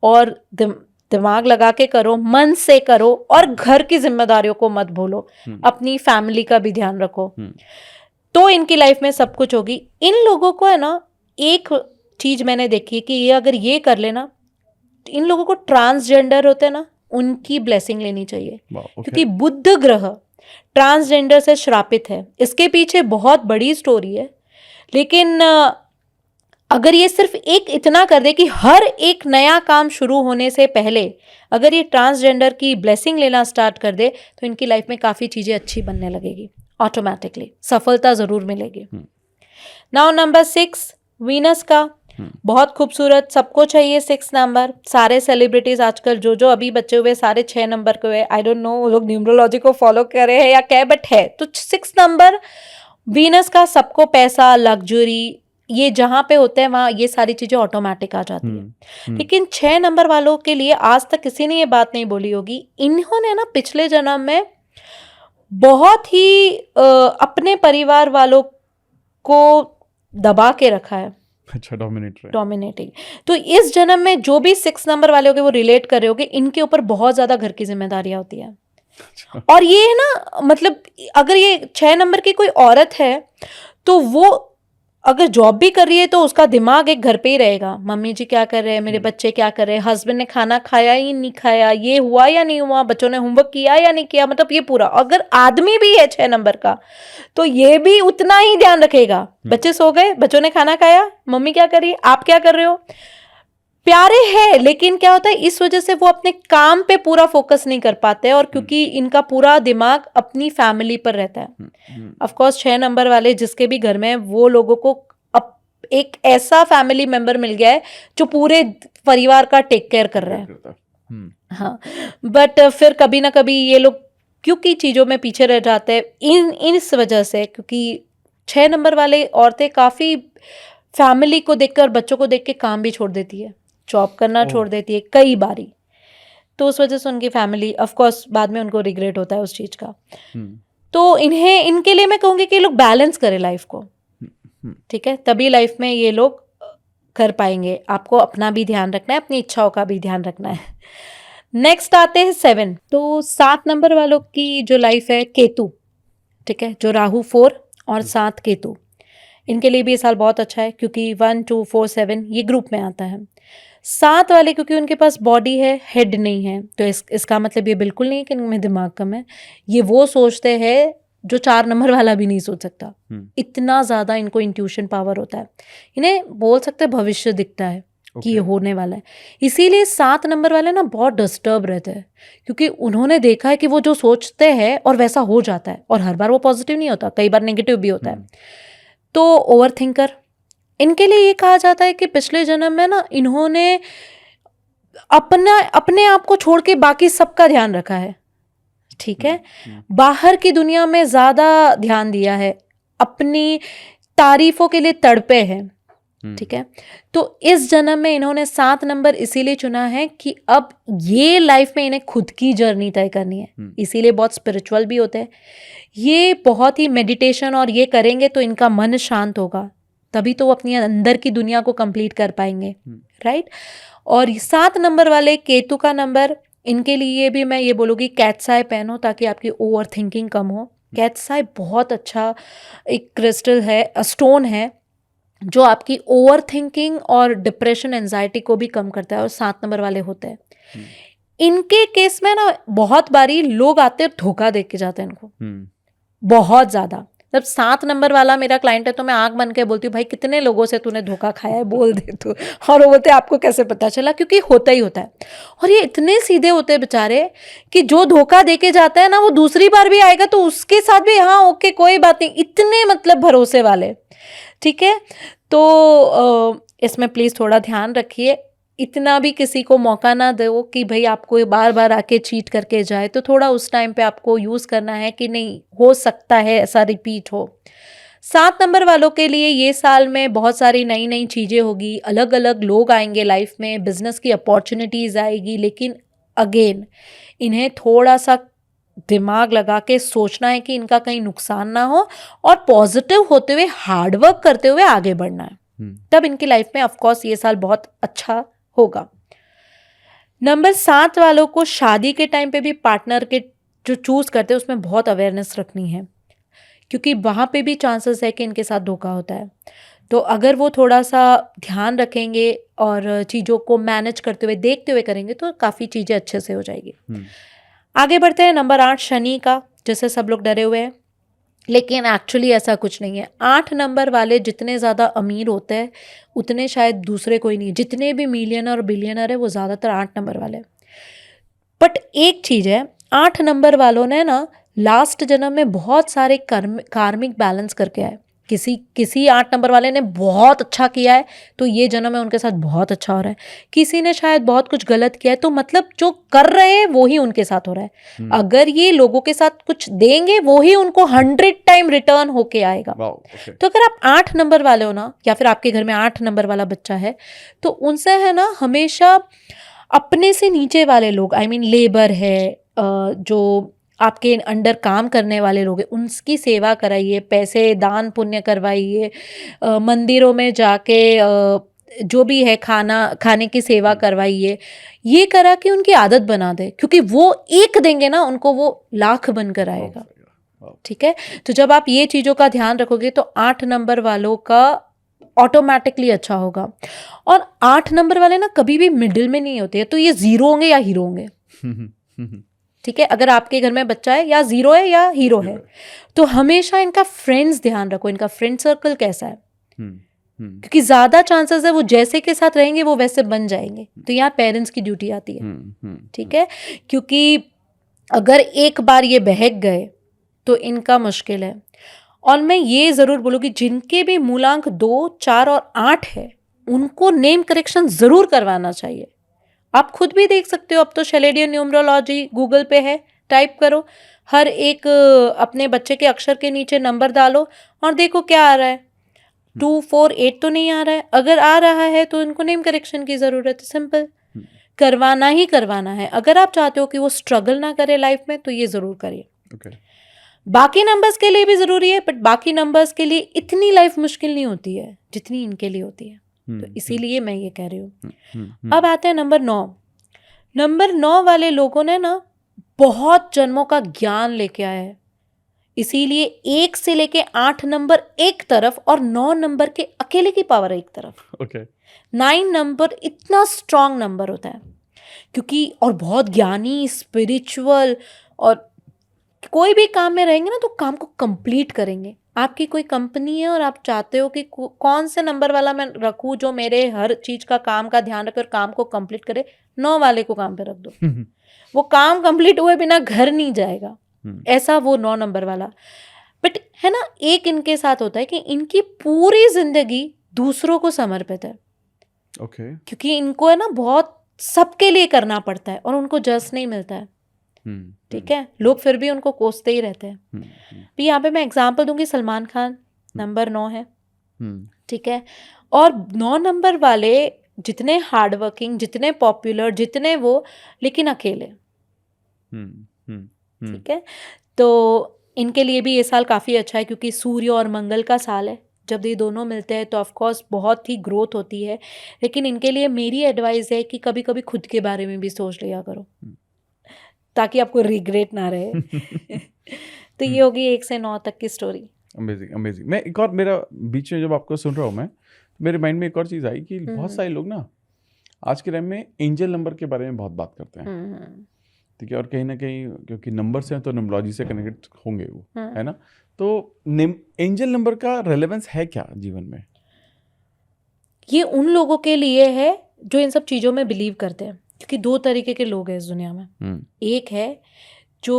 और दिमाग लगा के करो, मन से करो, और घर की जिम्मेदारियों को मत भूलो, अपनी फैमिली का भी ध्यान रखो, तो इनकी लाइफ में सब कुछ होगी। इन लोगों को है ना, एक चीज मैंने देखी कि ये अगर ये कर लेना, इन लोगों को ट्रांसजेंडर होते हैं ना, उनकी ब्लेसिंग लेनी चाहिए, क्योंकि बुध ग्रह ट्रांसजेंडर से श्रापित है। इसके पीछे बहुत बड़ी स्टोरी है, लेकिन अगर ये सिर्फ एक इतना कर दे कि हर एक नया काम शुरू होने से पहले अगर ये ट्रांसजेंडर की ब्लेसिंग लेना स्टार्ट कर दे, तो इनकी लाइफ में काफ़ी चीज़ें अच्छी बनने लगेगी, ऑटोमेटिकली सफलता ज़रूर मिलेगी। नाउ नंबर 6 वीनस का, बहुत खूबसूरत, सबको चाहिए 6 नंबर। सारे सेलिब्रिटीज आजकल जो जो अभी बचे हुए सारे 6 नंबर के हुए, आई डोंट नो वो लोग न्यूमरोलॉजी को फॉलो कर रहे हैं या क्या, बट है तो 6 नंबर वीनस का। सबको पैसा, लग्जरी, ये जहाँ पे होते हैं वहाँ ये सारी चीजें ऑटोमेटिक आ जाती है। लेकिन 6 नंबर वालों के लिए आज तक किसी ने ये बात नहीं बोली होगी, इन्होंने ना पिछले जन्म में बहुत ही अपने परिवार वालों को दबा के रखा है। अच्छा, डोमिनेटिंग। तो इस जन्म में जो भी 6 नंबर वाले होंगे वो रिलेट कर रहे होंगे, इनके ऊपर बहुत ज्यादा घर की जिम्मेदारियां होती है। अच्छा। और ये है ना, मतलब अगर ये 6 नंबर की कोई औरत है तो वो अगर जॉब भी कर रही है तो उसका दिमाग एक घर पे ही रहेगा, मम्मी जी क्या कर रहे हैं, मेरे बच्चे क्या कर रहे हैं, हस्बैंड ने खाना खाया ही नहीं खाया, ये हुआ या नहीं हुआ, बच्चों ने होमवर्क किया या नहीं किया, मतलब ये पूरा। अगर आदमी भी है 6 नंबर का तो ये भी उतना ही ध्यान रखेगा, बच्चे सो गए, बच्चों ने खाना खाया, मम्मी क्या कर रही है, आप क्या कर रहे हो, प्यारे हैं, लेकिन क्या होता है इस वजह से वो अपने काम पे पूरा फोकस नहीं कर पाते, और क्योंकि इनका पूरा दिमाग अपनी फैमिली पर रहता है। ऑफ कोर्स 6 नंबर वाले जिसके भी घर में, वो लोगों को एक ऐसा फैमिली मेंबर मिल गया है जो पूरे परिवार का टेक केयर कर रहा है। हाँ, बट फिर कभी ना कभी ये लोग क्योंकि चीजों में पीछे रह जाते हैं इस वजह से, क्योंकि 6 नंबर वाले औरतें काफी फैमिली को देखकर, बच्चों को देख के काम भी छोड़ देती है, जॉब करना छोड़ देती है कई बारी, तो उस वजह से उनकी फैमिली, ऑफ कोर्स बाद में उनको रिग्रेट होता है उस चीज का। तो इनके लिए मैं कहूँगी कि ये लोग बैलेंस करें लाइफ को, ठीक है, तभी लाइफ में ये लोग कर पाएंगे। आपको अपना भी ध्यान रखना है, अपनी इच्छाओं का भी ध्यान रखना है। नेक्स्ट आते हैं 7। तो 7 नंबर वालों की जो लाइफ है, केतु, ठीक है, जो राहु 4 और 7 केतु, इनके लिए भी ये साल बहुत अच्छा है, क्योंकि 1 2 4 7 ये ग्रुप में आता है। 7 वाले क्योंकि उनके पास बॉडी है, हेड नहीं है, तो इसका मतलब ये बिल्कुल नहीं है कि इनमें दिमाग कम है। ये वो सोचते हैं जो 4 नंबर वाला भी नहीं सोच सकता, इतना ज़्यादा इनको इंट्यूशन पावर होता है। इन्हें बोल सकते हैं भविष्य दिखता है कि ये होने वाला है। इसीलिए 7 नंबर वाले ना बहुत डिस्टर्ब रहते हैं, क्योंकि उन्होंने देखा है कि वो जो सोचते हैं और वैसा हो जाता है, और हर बार वो पॉजिटिव नहीं होता, कई बार नेगेटिव भी होता है। तो ओवर थिंकर, इनके लिए ये कहा जाता है कि पिछले जन्म में ना इन्होंने अपने आप को छोड़ के बाकी सबका ध्यान रखा है, ठीक है, बाहर की दुनिया में ज्यादा ध्यान दिया है, अपनी तारीफों के लिए तड़पे हैं, ठीक है। तो इस जन्म में इन्होंने 7 नंबर इसीलिए चुना है कि अब ये लाइफ में इन्हें खुद की जर्नी तय करनी है, इसीलिए बहुत स्पिरिचुअल भी होते हैं ये, बहुत ही मेडिटेशन और ये करेंगे तो इनका मन शांत होगा, तभी तो वो अपनी अंदर की दुनिया को कंप्लीट कर पाएंगे, राइट। और 7 नंबर वाले केतु का नंबर, इनके लिए भी मैं ये बोलूँगी कैट्स आई पहनो ताकि आपकी ओवर थिंकिंग कम हो। कैट्स आई बहुत अच्छा एक क्रिस्टल है, स्टोन है, जो आपकी ओवर थिंकिंग और डिप्रेशन, एंजाइटी को भी कम करता है, और 7 नंबर वाले होते हैं। इनके केस में ना बहुत बारी लोग आते हैं धोखा दे के जाते हैं इनको, बहुत ज़्यादा, जब 7 नंबर वाला मेरा क्लाइंट है तो मैं आंख बन के बोलती हूँ भाई कितने लोगों से तूने धोखा खाया है बोल दे तू। और वो बोलते आपको कैसे पता चला, क्योंकि होता ही होता है। और ये इतने सीधे होते हैं बेचारे कि जो धोखा दे के जाता है ना वो दूसरी बार भी आएगा तो उसके साथ भी हाँ ओके कोई बात नहीं, इतने मतलब भरोसे वाले। ठीक है, तो इसमें प्लीज थोड़ा ध्यान रखिए, इतना भी किसी को मौका ना दो कि भाई आपको बार बार आके चीट करके जाए। तो थोड़ा उस टाइम पे आपको यूज करना है कि नहीं हो सकता है ऐसा रिपीट हो। 7 नंबर वालों के लिए ये साल में बहुत सारी नई नई चीजें होगी, अलग अलग लोग आएंगे लाइफ में, बिजनेस की अपॉर्चुनिटीज आएगी, लेकिन अगेन इन्हें थोड़ा सा दिमाग लगा के सोचना है कि इनका कहीं नुकसान ना हो और पॉजिटिव होते हुए हार्डवर्क करते हुए आगे बढ़ना है। तब इनकी लाइफ में ऑफकोर्स ये साल बहुत अच्छा होगा। नंबर 7 वालों को शादी के टाइम पे भी पार्टनर के जो चूज करते हैं उसमें बहुत अवेयरनेस रखनी है, क्योंकि वहां पे भी चांसेस है कि इनके साथ धोखा होता है। तो अगर वो थोड़ा सा ध्यान रखेंगे और चीज़ों को मैनेज करते हुए देखते हुए करेंगे तो काफ़ी चीज़ें अच्छे से हो जाएगी। आगे बढ़ते हैं नंबर 8 शनि का, जैसे सब लोग डरे हुए हैं, लेकिन एक्चुअली ऐसा कुछ नहीं है। 8 नंबर वाले जितने ज़्यादा अमीर होते हैं उतने शायद दूसरे कोई नहीं, जितने भी मिलियनर और बिलियनर है वो ज़्यादातर 8 नंबर वाले। बट एक चीज़ है, 8 नंबर वालों ने ना लास्ट जन्म में बहुत सारे कार्मिक बैलेंस करके आए। किसी 8 नंबर वाले ने बहुत अच्छा किया है तो ये जन्म में उनके साथ बहुत अच्छा हो रहा है, किसी ने शायद बहुत कुछ गलत किया है तो मतलब जो कर रहे हैं वो ही उनके साथ हो रहा है। अगर ये लोगों के साथ कुछ देंगे वो ही उनको 100 टाइम रिटर्न होके आएगा। तो अगर आप 8 नंबर वाले हो ना, या फिर आपके घर में 8 नंबर वाला बच्चा है, तो उनसे है ना हमेशा अपने से नीचे वाले लोग, आई मीन लेबर है, जो आपके अंडर काम करने वाले लोग हैं, उनकी सेवा कराइए, पैसे दान पुण्य करवाइए, मंदिरों में जाके जो भी है खाने की सेवा करवाइए। ये करा कि उनकी आदत बना दे, क्योंकि वो एक देंगे ना उनको वो लाख बनकर आएगा। ठीक है, तो जब आप ये चीज़ों का ध्यान रखोगे तो 8 नंबर वालों का ऑटोमेटिकली अच्छा होगा। और 8 नंबर वाले ना कभी भी मिडिल में नहीं होते हैं, तो ये 0 होंगे या हीरो होंगे। ठीक है, अगर आपके घर में बच्चा है या 0 है या हीरो है तो हमेशा इनका फ्रेंड्स ध्यान रखो, इनका फ्रेंड सर्कल कैसा है, क्योंकि ज्यादा चांसेस है वो जैसे के साथ रहेंगे वो वैसे बन जाएंगे। तो यहाँ पेरेंट्स की ड्यूटी आती है। ठीक है, क्योंकि अगर एक बार ये बहक गए तो इनका मुश्किल है। और मैं ये जरूर बोलूँगी जिनके भी मूलांक 2, 4 और 8 है उनको नेम करेक्शन जरूर करवाना चाहिए। आप खुद भी देख सकते हो, अब तो शैलेडियन न्यूमरोलॉजी गूगल पे है, टाइप करो, हर एक अपने बच्चे के अक्षर के नीचे नंबर डालो और देखो क्या आ रहा है। 2, 4, 8 तो नहीं आ रहा है, अगर आ रहा है तो इनको नेम करेक्शन की ज़रूरत है। सिंपल, करवाना ही करवाना है। अगर आप चाहते हो कि वो स्ट्रगल ना करे लाइफ में तो ये ज़रूर करिए। बाकी नंबर्स के लिए भी ज़रूरी है, बट बाकी नंबर्स के लिए इतनी लाइफ मुश्किल नहीं होती है जितनी इनके लिए होती है। तो इसीलिए मैं ये कह रही हूँ। अब आते हैं नंबर 9। नंबर 9 वाले लोगों ने ना बहुत जन्मों का ज्ञान लेके आया है, इसीलिए 1 से लेके 8 नंबर एक तरफ और 9 नंबर के अकेले की पावर एक तरफ। 9 नंबर इतना स्ट्रांग नंबर होता है क्योंकि, और बहुत ज्ञानी, स्पिरिचुअल, और कोई भी काम में रहेंगे ना तो काम को कंप्लीट करेंगे। आपकी कोई कंपनी है और आप चाहते हो कि कौन से नंबर वाला मैं रखूं जो मेरे हर चीज का काम का ध्यान रखे और काम को कंप्लीट करे, 9 वाले को काम पे रख दो। वो काम कंप्लीट हुए बिना घर नहीं जाएगा, ऐसा वो 9 नंबर वाला। बट है ना, एक इनके साथ होता है कि इनकी पूरी जिंदगी दूसरों को समर्पित है। क्योंकि इनको है ना बहुत सबके लिए करना पड़ता है और उनको जस्ट नहीं मिलता है। ठीक है, लोग फिर भी उनको कोसते ही रहते हैं। तो यहाँ पे मैं एग्जांपल दूंगी, सलमान खान नंबर 9 है। ठीक है, और 9 नंबर वाले जितने हार्ड वर्किंग, जितने पॉपुलर, जितने वो, लेकिन अकेले। ठीक है, तो इनके लिए भी ये साल काफ़ी अच्छा है क्योंकि सूर्य और मंगल का साल है। जब ये दोनों मिलते हैं तो ऑफकोर्स बहुत ही ग्रोथ होती है। लेकिन इनके लिए मेरी एडवाइस है कि कभी कभी खुद के बारे में भी सोच लिया करो ताकि आपको रिग्रेट ना रहे। तो ये होगी 1 से 9 तक की स्टोरी। Amazing amazing. मैं एक और, मेरा बीच में जब आपको सुन रहा हूँ मैं, मेरे माइंड में एक और चीज़ आई कि बहुत सारे लोग ना आज के टाइम में एंजल नंबर के बारे में बहुत बात करते हैं। ठीक है, और कहीं ना कहीं क्योंकि नंबर से हैं तो नंबरोलॉजी से कनेक्ट होंगे वो, है ना। तो एंजल नंबर का रेलेवेंस है क्या जीवन में? ये उन लोगों के लिए है जो इन सब चीज़ों में बिलीव करते हैं, क्योंकि दो तरीके के लोग हैं इस दुनिया में। एक है जो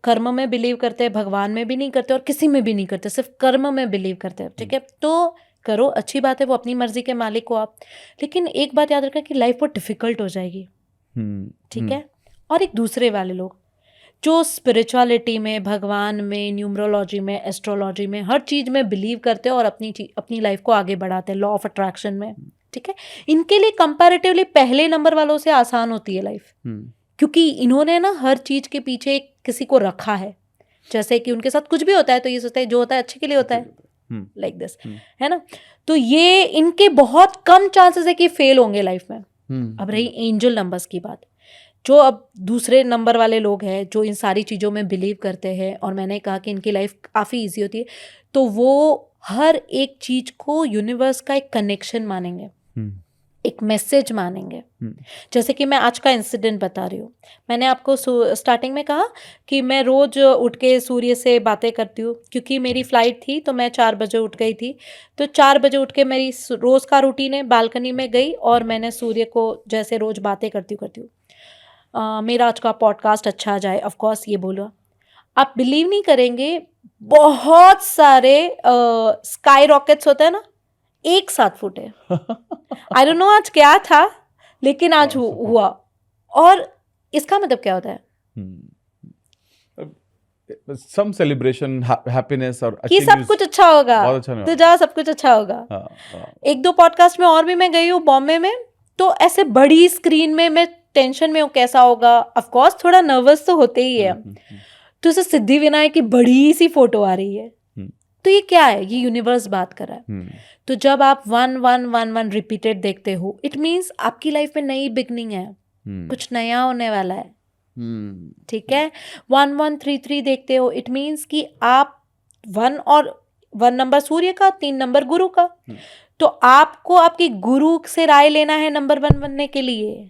कर्म में बिलीव करते हैं, भगवान में भी नहीं करते और किसी में भी नहीं करते, सिर्फ कर्म में बिलीव करते हैं। ठीक है, तो करो, अच्छी बात है, वो अपनी मर्जी के मालिक हो आप। लेकिन एक बात याद रखना कि लाइफ बहुत डिफिकल्ट हो जाएगी। ठीक है। और एक दूसरे वाले लोग जो स्पिरिचुअलिटी में, भगवान में, न्यूमरोलॉजी में, एस्ट्रोलॉजी में, हर चीज़ में बिलीव करते हैं और अपनी लाइफ को आगे बढ़ाते हैं, लॉ ऑफ अट्रैक्शन में। ठीक है, इनके लिए कंपैरेटिवली पहले नंबर वालों से आसान होती है लाइफ, क्योंकि इन्होंने ना हर चीज़ के पीछे किसी को रखा है। जैसे कि उनके साथ कुछ भी होता है तो ये सोचते हैं जो होता है अच्छे के लिए होता है, लाइक दिस, है ना। तो ये इनके बहुत कम चांसेस है कि फेल होंगे लाइफ में। अब रही एंजल नंबर्स की बात, जो अब दूसरे नंबर वाले लोग हैं जो इन सारी चीज़ों में बिलीव करते हैं, और मैंने कहा कि इनकी लाइफ काफ़ी ईजी होती है, तो वो हर एक चीज़ को यूनिवर्स का एक कनेक्शन मानेंगे, एक मैसेज मानेंगे। जैसे कि मैं आज का इंसिडेंट बता रही हूँ। मैंने आपको स्टार्टिंग में कहा कि मैं रोज़ उठ के सूर्य से बातें करती हूँ, क्योंकि मेरी फ़्लाइट थी तो मैं 4 बजे उठ गई थी। तो 4 बजे उठ के मेरी रोज़ का रूटीन है, बालकनी में गई और मैंने सूर्य को जैसे रोज़ बातें करती हूँ मेरा आज का पॉडकास्ट अच्छा जाए, ऑफ कोर्स ये बोला। आप बिलीव नहीं करेंगे, बहुत सारे स्काई रॉकेट्स होते हैं ना, एक साथ फूटे। आई डोंट नो आज क्या था, लेकिन आज हुआ। और इसका मतलब क्या होता है? सम सेलिब्रेशन, हैप्पीनेस और कि सब कुछ अच्छा होगा, बहुत अच्छा तो जाओ सब कुछ अच्छा होगा। एक दो पॉडकास्ट में और भी मैं गई हूँ बॉम्बे में, तो ऐसे बड़ी स्क्रीन में मैं टेंशन में हूँ कैसा होगा। ऑफ कोर्स थोड़ा नर्वस तो होते ही है। तो उसे सिद्धि विनायक की बड़ी सी फोटो आ रही है, तो ये क्या है? ये यूनिवर्स बात कर रहा है। तो जब आप 1111 रिपीटेड देखते हो, इट मीन्स आपकी लाइफ में नई बिगनिंग है, कुछ नया होने वाला है। ठीक है। 1133 देखते हो, इट मीन्स कि आप 1 नंबर सूर्य का, 3 नंबर गुरु का, तो आपको आपकी गुरु से राय लेना है नंबर 1 बनने के लिए।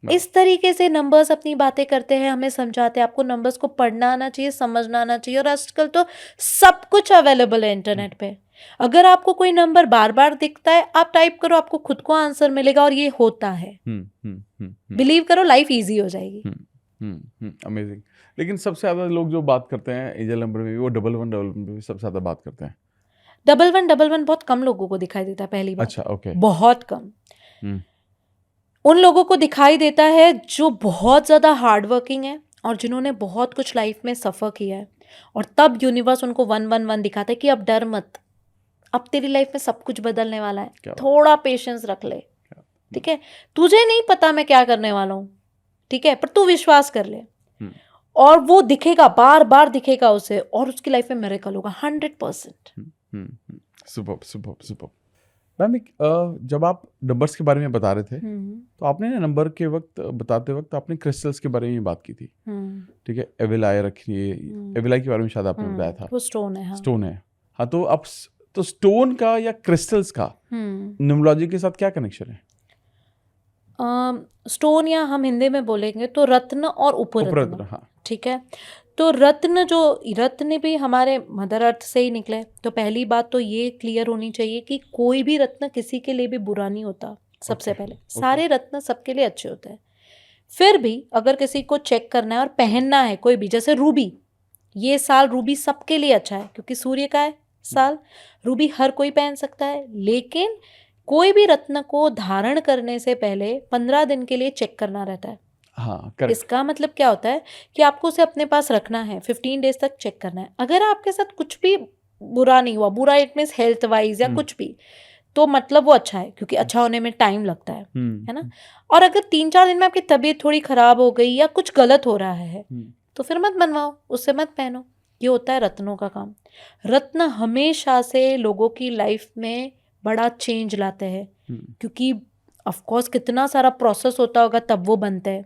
इस तरीके से नंबर्स अपनी बातें करते हैं, हमें समझाते हैं। आपको नंबर्स को पढ़ना आना चाहिए, समझना आना चाहिए। और आजकल तो सब कुछ अवेलेबल है इंटरनेट पे। अगर आपको कोई नंबर बार बार दिखता है, आप टाइप करो, आपको खुद को आंसर मिलेगा, और ये होता है। बिलीव करो, लाइफ इजी हो जाएगी। अमेजिंग। लेकिन सबसे ज्यादा लोग जो बात करते हैं एंजल नंबर में भी, वो 1111 में भी सबसे ज्यादा बात करते हैं। 1111 बहुत कम लोगों को दिखाई देता है, पहली बात। अच्छा, ओके। बहुत कम उन लोगों को दिखाई देता है जो बहुत ज़्यादा हार्ड वर्किंग है और जिन्होंने बहुत कुछ लाइफ में सफ़र किया है। और तब यूनिवर्स उनको 111 दिखाता है कि अब डर मत, अब तेरी लाइफ में सब कुछ बदलने वाला है, थोड़ा पेशेंस रख ले। ठीक है, तुझे नहीं पता मैं क्या करने वाला हूँ, ठीक है, पर तू विश्वास कर ले, और वो दिखेगा, बार बार दिखेगा उसे, और उसकी लाइफ में मिरेकल होगा 100%। Superb, superb, superb. मैम, जब आप नंबर्स के बारे में बता रहे थे, तो आपने ना नंबर के वक्त बताते वक्त आपने क्रिस्टल्स के बारे में बात की थी। ठीक है, एविलाई रखिए, एविलाई के बारे में शायद आपने बताया था। वो स्टोन है। हाँ, स्टोन है। हाँ, तो आप तो स्टोन का या क्रिस्टल्स का न्यूमरोलॉजी के साथ क्या कनेक्शन है? स्टोन, या हम हिंदी में बोलेंगे तो रत्न और उपरत्न। हाँ। ठीक है, तो रत्न भी हमारे मदर अर्थ से ही निकले। तो पहली बात तो ये क्लियर होनी चाहिए कि कोई भी रत्न किसी के लिए भी बुरा नहीं होता। सबसे पहले सारे रत्न सबके लिए अच्छे होते हैं। फिर भी अगर किसी को चेक करना है और पहनना है कोई भी, जैसे रूबी, ये साल रूबी सबके लिए अच्छा है क्योंकि सूर्य का है साल। रूबी हर कोई पहन सकता है, लेकिन कोई भी रत्न को धारण करने से पहले 15 दिन के लिए चेक करना रहता है। हाँ, इसका मतलब क्या होता है कि आपको उसे अपने पास रखना है, 15 डेज तक चेक करना है। अगर आपके साथ कुछ भी बुरा नहीं हुआ, बुरा इट मीन्स हेल्थ वाइज या कुछ भी, तो मतलब वो अच्छा है, क्योंकि अच्छा होने में टाइम लगता है ना। और अगर 3-4 दिन में आपकी तबीयत थोड़ी खराब हो गई या कुछ गलत हो रहा है, तो फिर मत बनवाओ, उससे मत पहनो। ये होता है रत्नों का काम। रत्न हमेशा से लोगों की लाइफ में बड़ा चेंज लाते हैं, क्योंकि ऑफ कोर्स कितना सारा प्रोसेस होता होगा तब वो बनते हैं।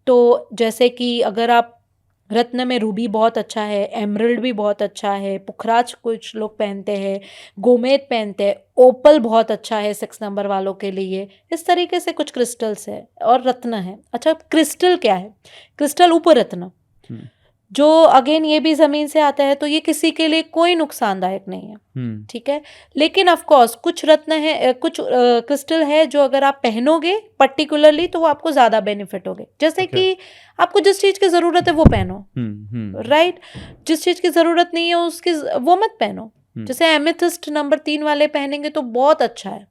तो जैसे कि अगर आप रत्न में रूबी बहुत अच्छा है, एमरल्ड भी बहुत अच्छा है, पुखराज कुछ लोग पहनते हैं, गोमेद पहनते हैं, ओपल बहुत अच्छा है 6 नंबर वालों के लिए। इस तरीके से कुछ क्रिस्टल्स है और रत्न है। अच्छा, क्रिस्टल क्या है? क्रिस्टल उपरत्न, जो अगेन ये भी जमीन से आता है, तो ये किसी के लिए कोई नुकसानदायक नहीं है, ठीक है। लेकिन ऑफ कोर्स कुछ रत्न है, कुछ क्रिस्टल है जो अगर आप पहनोगे पर्टिकुलरली तो वो आपको ज्यादा बेनिफिट होगे। जैसे Okay. कि आपको जिस चीज की जरूरत है वो पहनो, राइट। जिस चीज की जरूरत नहीं है उसकी वो मत पहनो। जैसे एमेथिस्ट नंबर 3 वाले पहनेंगे तो बहुत अच्छा है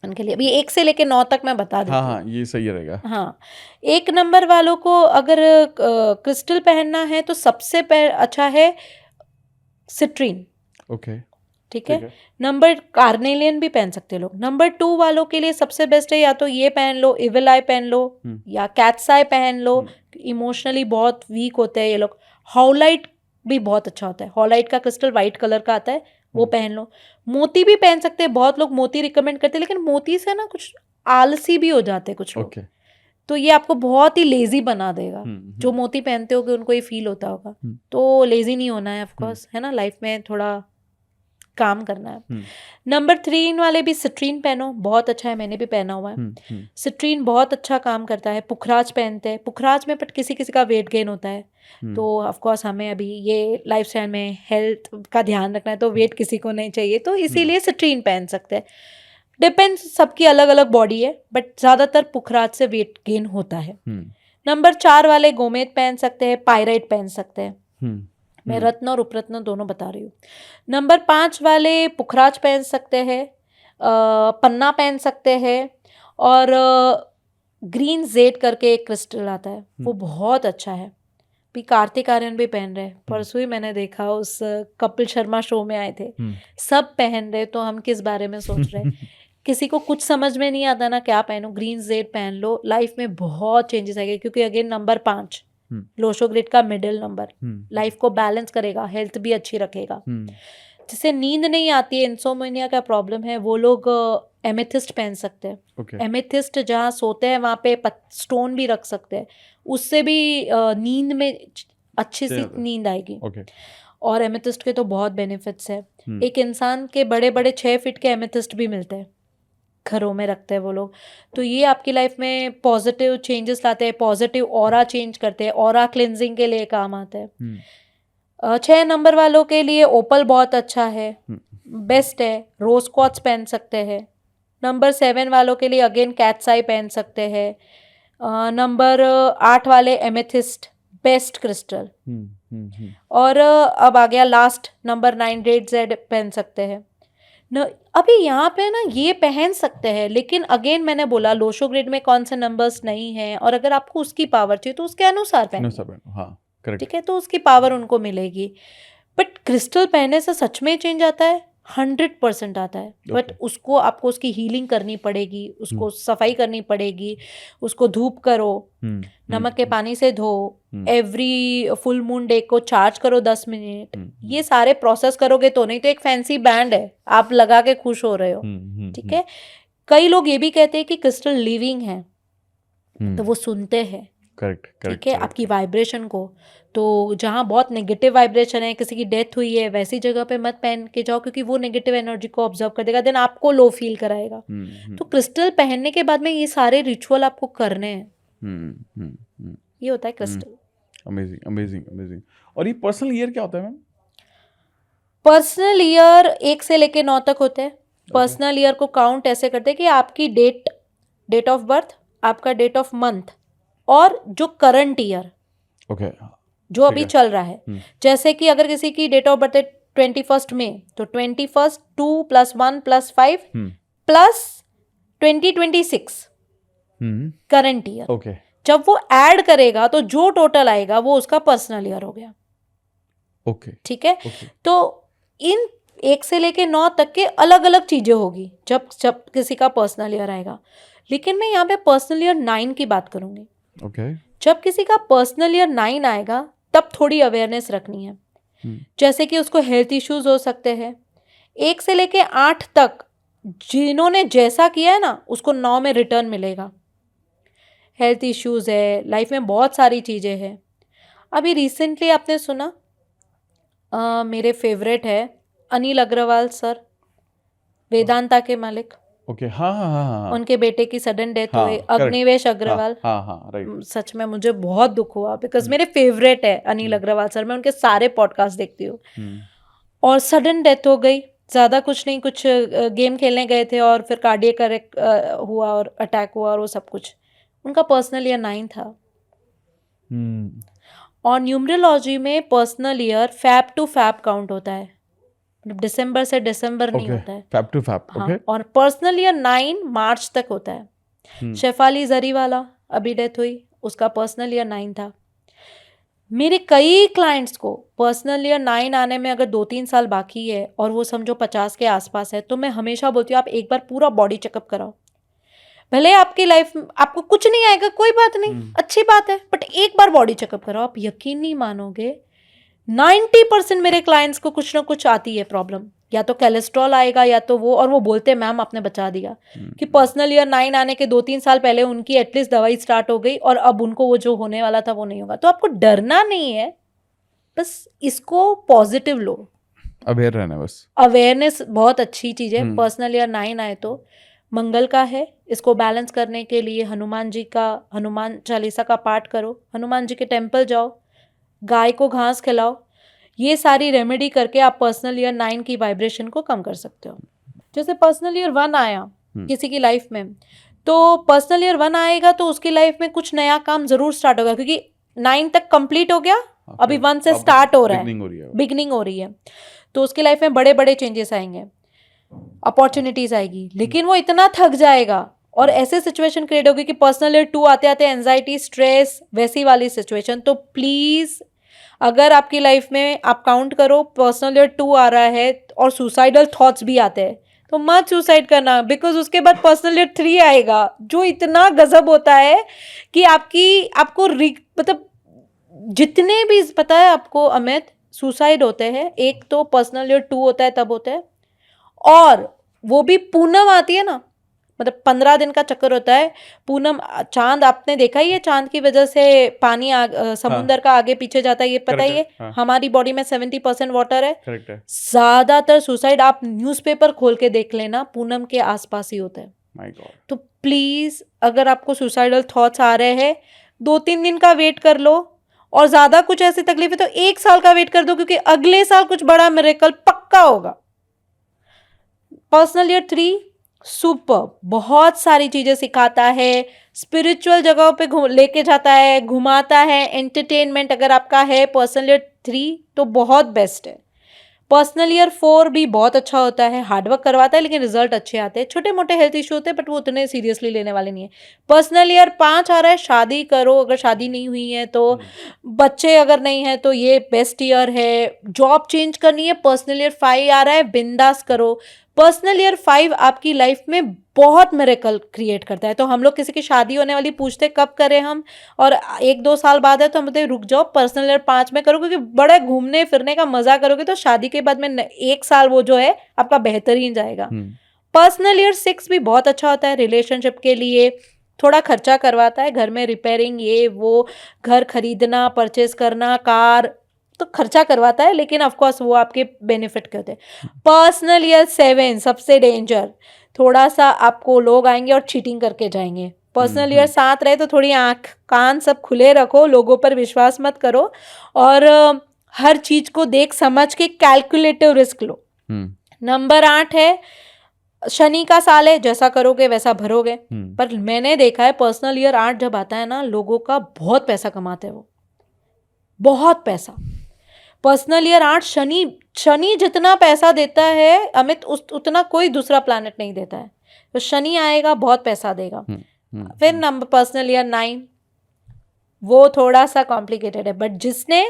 उनके लिए। अभी 1 से लेके 9 तक मैं बता देती हूँ। हाँ, ये सही रहेगा। हाँ, 1 नंबर वालों को अगर क्रिस्टल पहनना है तो सबसे अच्छा है सिट्रीन, ओके, ठीक है। नंबर कार्नेलियन भी पहन सकते हैं लोग। नंबर 2 वालों के लिए सबसे बेस्ट है या तो ये पहन लो, इविल आई पहन लो, या कैट्स आई पहन लो। इमोशनली बहुत वीक होते हैं ये लोग। हॉलाइट भी बहुत अच्छा होता है। हॉलाइट का क्रिस्टल वाइट कलर का आता है, वो पहन लो। मोती भी पहन सकते हैं, बहुत लोग मोती रिकमेंड करते हैं, लेकिन मोती से ना कुछ आलसी भी हो जाते हैं कुछ लोग। ओके, तो ये आपको बहुत ही लेजी बना देगा। जो मोती पहनते होगे उनको ये फील होता होगा। तो लेजी नहीं होना है ऑफ कोर्स, है ना। लाइफ में थोड़ा काम करना है। नंबर 3 वाले भी सिट्रीन पहनो, बहुत अच्छा है, मैंने भी पहना हुआ है। सिट्रीन बहुत अच्छा काम करता है। पुखराज पहनते हैं, पुखराज में बट किसी किसी का वेट गेन होता है, तो ऑफ कोर्स हमें अभी ये लाइफस्टाइल में हेल्थ का ध्यान रखना है, तो वेट किसी को नहीं चाहिए, तो इसीलिए सिट्रीन पहन सकते हैं। डिपेंड्स, सबकी अलग अलग बॉडी है, बट ज्यादातर पुखराज से वेट गेन होता है। नंबर 4 वाले गोमेद पहन सकते हैं, पायराइट पहन सकते हैं। मैं रत्न और उपरत्न दोनों बता रही हूँ। नंबर 5 वाले पुखराज पहन सकते हैं, पन्ना पहन सकते हैं, और ग्रीन जेड करके एक क्रिस्टल आता है, वो बहुत अच्छा है। भी कार्तिक आर्यन भी पहन रहे हैं, परसों ही मैंने देखा, उस कपिल शर्मा शो में आए थे, सब पहन रहे, तो हम किस बारे में सोच रहे हैं। किसी को कुछ समझ में नहीं आता ना क्या पहनो, ग्रीन जेड पहन लो, लाइफ में बहुत चेंजेस आएंगे। क्योंकि अगेन नंबर 5 लोशो ग्रिड का मिडिल नंबर, लाइफ को बैलेंस करेगा, हेल्थ भी अच्छी रखेगा। जिसे नींद नहीं आती है, इंसोम्निया का प्रॉब्लम है, वो लोग एमेथिस्ट पहन सकते हैं। एमेथिस्ट जहाँ सोते हैं वहाँ पे स्टोन भी रख सकते हैं, उससे भी नींद में अच्छी सी नींद आएगी। और एमेथिस्ट के तो बहुत बेनिफिट्स है। एक इंसान के बड़े बड़े 6 फीट के एमेथिस्ट भी मिलते हैं, घरों में रखते हैं वो लोग। तो ये आपकी लाइफ में पॉजिटिव चेंजेस लाते हैं, पॉजिटिव ऑरा चेंज करते हैं, ऑरा क्लिनजिंग के लिए काम आते हैं। 6 नंबर वालों के लिए ओपल बहुत अच्छा है, बेस्ट है। रोज क्वार्ट्ज पहन सकते हैं। नंबर 7 वालों के लिए अगेन कैट्स आई पहन सकते हैं। नंबर 8 वाले एमेथिस्ट, बेस्ट क्रिस्टल। और अब आ गया लास्ट नंबर 9 रेड जेड पहन सकते हैं न। अभी यहाँ पे ना ये पहन सकते हैं, लेकिन अगेन मैंने बोला लोशो ग्रिड में कौन से नंबर्स नहीं है, और अगर आपको उसकी पावर चाहिए तो उसके अनुसार पहनो, हाँ, करेक्ट, ठीक है, तो उसकी पावर उनको मिलेगी। बट क्रिस्टल पहनने से सच में चेंज आता है, 100% आता है। बट उसको आपको उसकी हीलिंग करनी पड़ेगी, उसको सफाई करनी पड़ेगी, उसको धूप करो, नमक के पानी से धो, एवरी फुल मून डे को चार्ज करो 10 मिनट। ये सारे प्रोसेस करोगे तो, नहीं तो एक फैंसी बैंड है आप लगा के खुश हो रहे हो, ठीक है। कई लोग ये भी कहते हैं कि क्रिस्टल लिविंग है, तो वो सुनते हैं, करेक्ट, ठीक है, आपकी वाइब्रेशन को। तो जहाँ बहुत नेगेटिव वाइब्रेशन है, किसी की डेथ हुई है, वैसी जगह पे मत पहन के जाओ, क्योंकि वो नेगेटिव एनर्जी को ऑब्जर्व कर देगा, देन आपको लो फील कराएगा। तो क्रिस्टल पहनने के बाद में ये सारे रिचुअल आपको करने हैं। ये होता है क्रिस्टल। Amazing, amazing, amazing. और ये पर्सनल ईयर क्या होता है मैम? पर्सनल ईयर 1 से लेके 9 तक होते हैं। पर्सनल ईयर को काउंट ऐसे करते हैं कि आपकी डेट ऑफ बर्थ, आपका डेट ऑफ मंथ, और जो करंट ईयर, जो अभी चल रहा है। जैसे कि अगर किसी की डेट ऑफ बर्थ है 21 मई, तो 21 2 + 1 + 5 प्लस 2026 करंट ईयर। जब वो ऐड करेगा तो जो टोटल आएगा वो उसका पर्सनल ईयर हो गया, ठीक है। तो इन 1 से लेके 9 तक के अलग अलग चीजें होगी जब किसी का पर्सनल ईयर आएगा। लेकिन मैं यहाँ पे पर्सनल ईयर 9 की बात करूंगी। जब किसी का पर्सनल ईयर 9 आएगा तब थोड़ी अवेयरनेस रखनी है। जैसे कि उसको हेल्थ इश्यूज हो सकते हैं। 1 से लेके 8 तक जिन्होंने जैसा किया है ना, उसको 9 में रिटर्न मिलेगा। हेल्थ इश्यूज है, लाइफ में बहुत सारी चीज़ें हैं। अभी रिसेंटली आपने सुना, मेरे फेवरेट है अनिल अग्रवाल सर, वेदांता के मालिक, ओके, हाँ हाँ हाँ हाँ उनके बेटे की सडन डेथ हाँ, हुई, correct. अग्निवेश अग्रवाल। हाँ हाँ राइट। सच में मुझे बहुत दुख हुआ, बिकॉज मेरे फेवरेट है अनिल अग्रवाल सर, मैं उनके सारे पॉडकास्ट देखती हूँ। और सडन डेथ हो गई, ज्यादा कुछ नहीं, कुछ गेम खेलने गए थे और फिर कार्डियक अरेस्ट हुआ और अटैक हुआ और वो सब कुछ। उनका पर्सनल ईयर 9 था। और न्यूमरोलॉजी में personal year Feb to Feb count होता है, मतलब दिसंबर से दिसंबर नहीं होता है। फैब टू फैब, हाँ, ओके। और पर्सनल ईयर 9 मार्च तक होता है। शेफाली जरीवाला अभी डेथ हुई, उसका पर्सनल ईयर 9 था। मेरे कई क्लाइंट्स को पर्सनल ईयर 9 आने में अगर 2-3 साल बाकी है और वो समझो 50 के आसपास है, तो मैं हमेशा बोलती हूँ आप एक बार पूरा बॉडी चेकअप कराओ। भले आपकी लाइफ में आपको कुछ नहीं आएगा, कोई बात नहीं, अच्छी बात है, बट एक बार बॉडी चेकअप कराओ। आप यकीन नहीं मानोगे, 90% मेरे क्लाइंट्स को कुछ ना कुछ आती है प्रॉब्लम, या तो कोलेस्ट्रॉल आएगा या तो वो, और वो बोलते हैं मैम आपने बचा दिया। कि पर्सनल ईयर 9 आने के 2-3 साल पहले उनकी एटलीस्ट दवाई स्टार्ट हो गई और अब उनको वो जो होने वाला था वो नहीं होगा। तो आपको डरना नहीं है, बस इसको पॉजिटिव लो, अवेयर रहना बस। अवेयरनेस बहुत अच्छी चीज है। पर्सनल ईयर 9 आए तो मंगल का है, इसको बैलेंस करने के लिए हनुमान चालीसा का पाठ करो, हनुमान जी के टेम्पल जाओ, गाय को घास खिलाओ। ये सारी रेमेडी करके आप पर्सनल ईयर 9 की वाइब्रेशन को कम कर सकते हो। जैसे पर्सनल ईयर 1 आया किसी की लाइफ में, तो पर्सनल ईयर 1 आएगा तो उसकी लाइफ में कुछ नया काम जरूर स्टार्ट होगा, क्योंकि 9 तक कंप्लीट हो गया, अभी 1 से स्टार्ट हो रहा है, बिगनिंग हो रही है। तो उसकी लाइफ में बड़े बड़े चेंजेस आएंगे, अपॉर्चुनिटीज आएगी, लेकिन वो इतना थक जाएगा और ऐसे सिचुएशन क्रिएट होगी कि पर्सनल ईयर 2 आते आते एंजाइटी, स्ट्रेस, वैसी वाली सिचुएशन। तो प्लीज अगर आपकी लाइफ में आप काउंट करो पर्सनल ईयर 2 आ रहा है और सुसाइडल थॉट्स भी आते हैं, तो मत सुसाइड करना, बिकॉज उसके बाद पर्सनल ईयर 3 आएगा जो इतना गजब होता है कि आपको मतलब जितने भी पता है आपको अमित सुसाइड होते हैं, एक तो पर्सनल ईयर 2 होता है तब होता है, और वो भी पूनम आती है ना, मतलब 15 दिन का चक्कर होता है। पूनम चांद आपने देखा ही है, चांद की वजह से पानी समुंदर का आगे पीछे जाता है, ये पता ही है। हाँ। हमारी बॉडी में 70% वाटर है। करेक्ट है। ज्यादातर सुसाइड आप न्यूज़पेपर खोल के देख लेना, पूनम के आसपास ही होता है। My God. तो प्लीज अगर आपको सुसाइडल थॉट्स आ रहे हैं, 2-3 दिन का वेट कर लो, और ज्यादा कुछ ऐसी तकलीफ है तो 1 साल का वेट कर दो, क्योंकि अगले साल कुछ बड़ा मिरेकल पक्का होगा। पर्सनल ईयर 3 सुपर, बहुत सारी चीजें सिखाता है, स्पिरिचुअल जगहों पे लेके जाता है, घुमाता है, एंटरटेनमेंट अगर आपका है पर्सनल ईयर 3 तो बहुत बेस्ट है। पर्सनल ईयर 4 भी बहुत अच्छा होता है, हार्डवर्क करवाता है लेकिन रिजल्ट अच्छे आते हैं। छोटे मोटे हेल्थ इशू होते हैं बट वो उतने सीरियसली लेने वाले नहीं है। पर्सनल ईयर 5 आ रहा है, शादी करो, अगर शादी नहीं हुई है तो, बच्चे अगर नहीं है तो ये बेस्ट ईयर है। जॉब चेंज करनी है, पर्सनल ईयर 5 आ रहा है, बिंदास करो। पर्सनल ईयर 5 आपकी लाइफ में बहुत मिरेकल क्रिएट करता है। तो हम लोग किसी की शादी होने वाली पूछते कब करें हम, और 1-2 साल बाद है तो हम बोलते रुक जाओ पर्सनल ईयर 5 में करो, क्योंकि बड़े घूमने फिरने का मजा करोगे तो शादी के बाद में 1 साल वो जो है आपका बेहतरीन जाएगा। पर्सनल ईयर 6 भी बहुत अच्छा होता है रिलेशनशिप के लिए, थोड़ा खर्चा करवाता है, घर में रिपेयरिंग, ये वो, घर खरीदना, परचेज करना, कार, तो खर्चा करवाता है, लेकिन ऑफ कोर्स वो आपके बेनिफिट के होते हैं। पर्सनल ईयर 7 सबसे डेंजर, थोड़ा सा आपको लोग आएंगे और चीटिंग करके जाएंगे। पर्सनल ईयर 7 रहे तो थोड़ी आंख कान सब खुले रखो, लोगों पर विश्वास मत करो, और हर चीज को देख समझ के कैलकुलेटिव रिस्क लो। नंबर 8 है, शनि का साल है, जैसा करोगे वैसा भरोगे। पर मैंने देखा है पर्सनल ईयर 8 जब आता है ना, लोगों का बहुत पैसा कमाते हैं वो, बहुत पैसा। पर्सनल ईयर 8 शनि जितना पैसा देता है अमित, उतना कोई दूसरा प्लैनेट नहीं देता है। तो शनि आएगा बहुत पैसा देगा। फिर नंबर पर्सनल ईयर 9, वो थोड़ा सा कॉम्प्लिकेटेड है, बट जिसने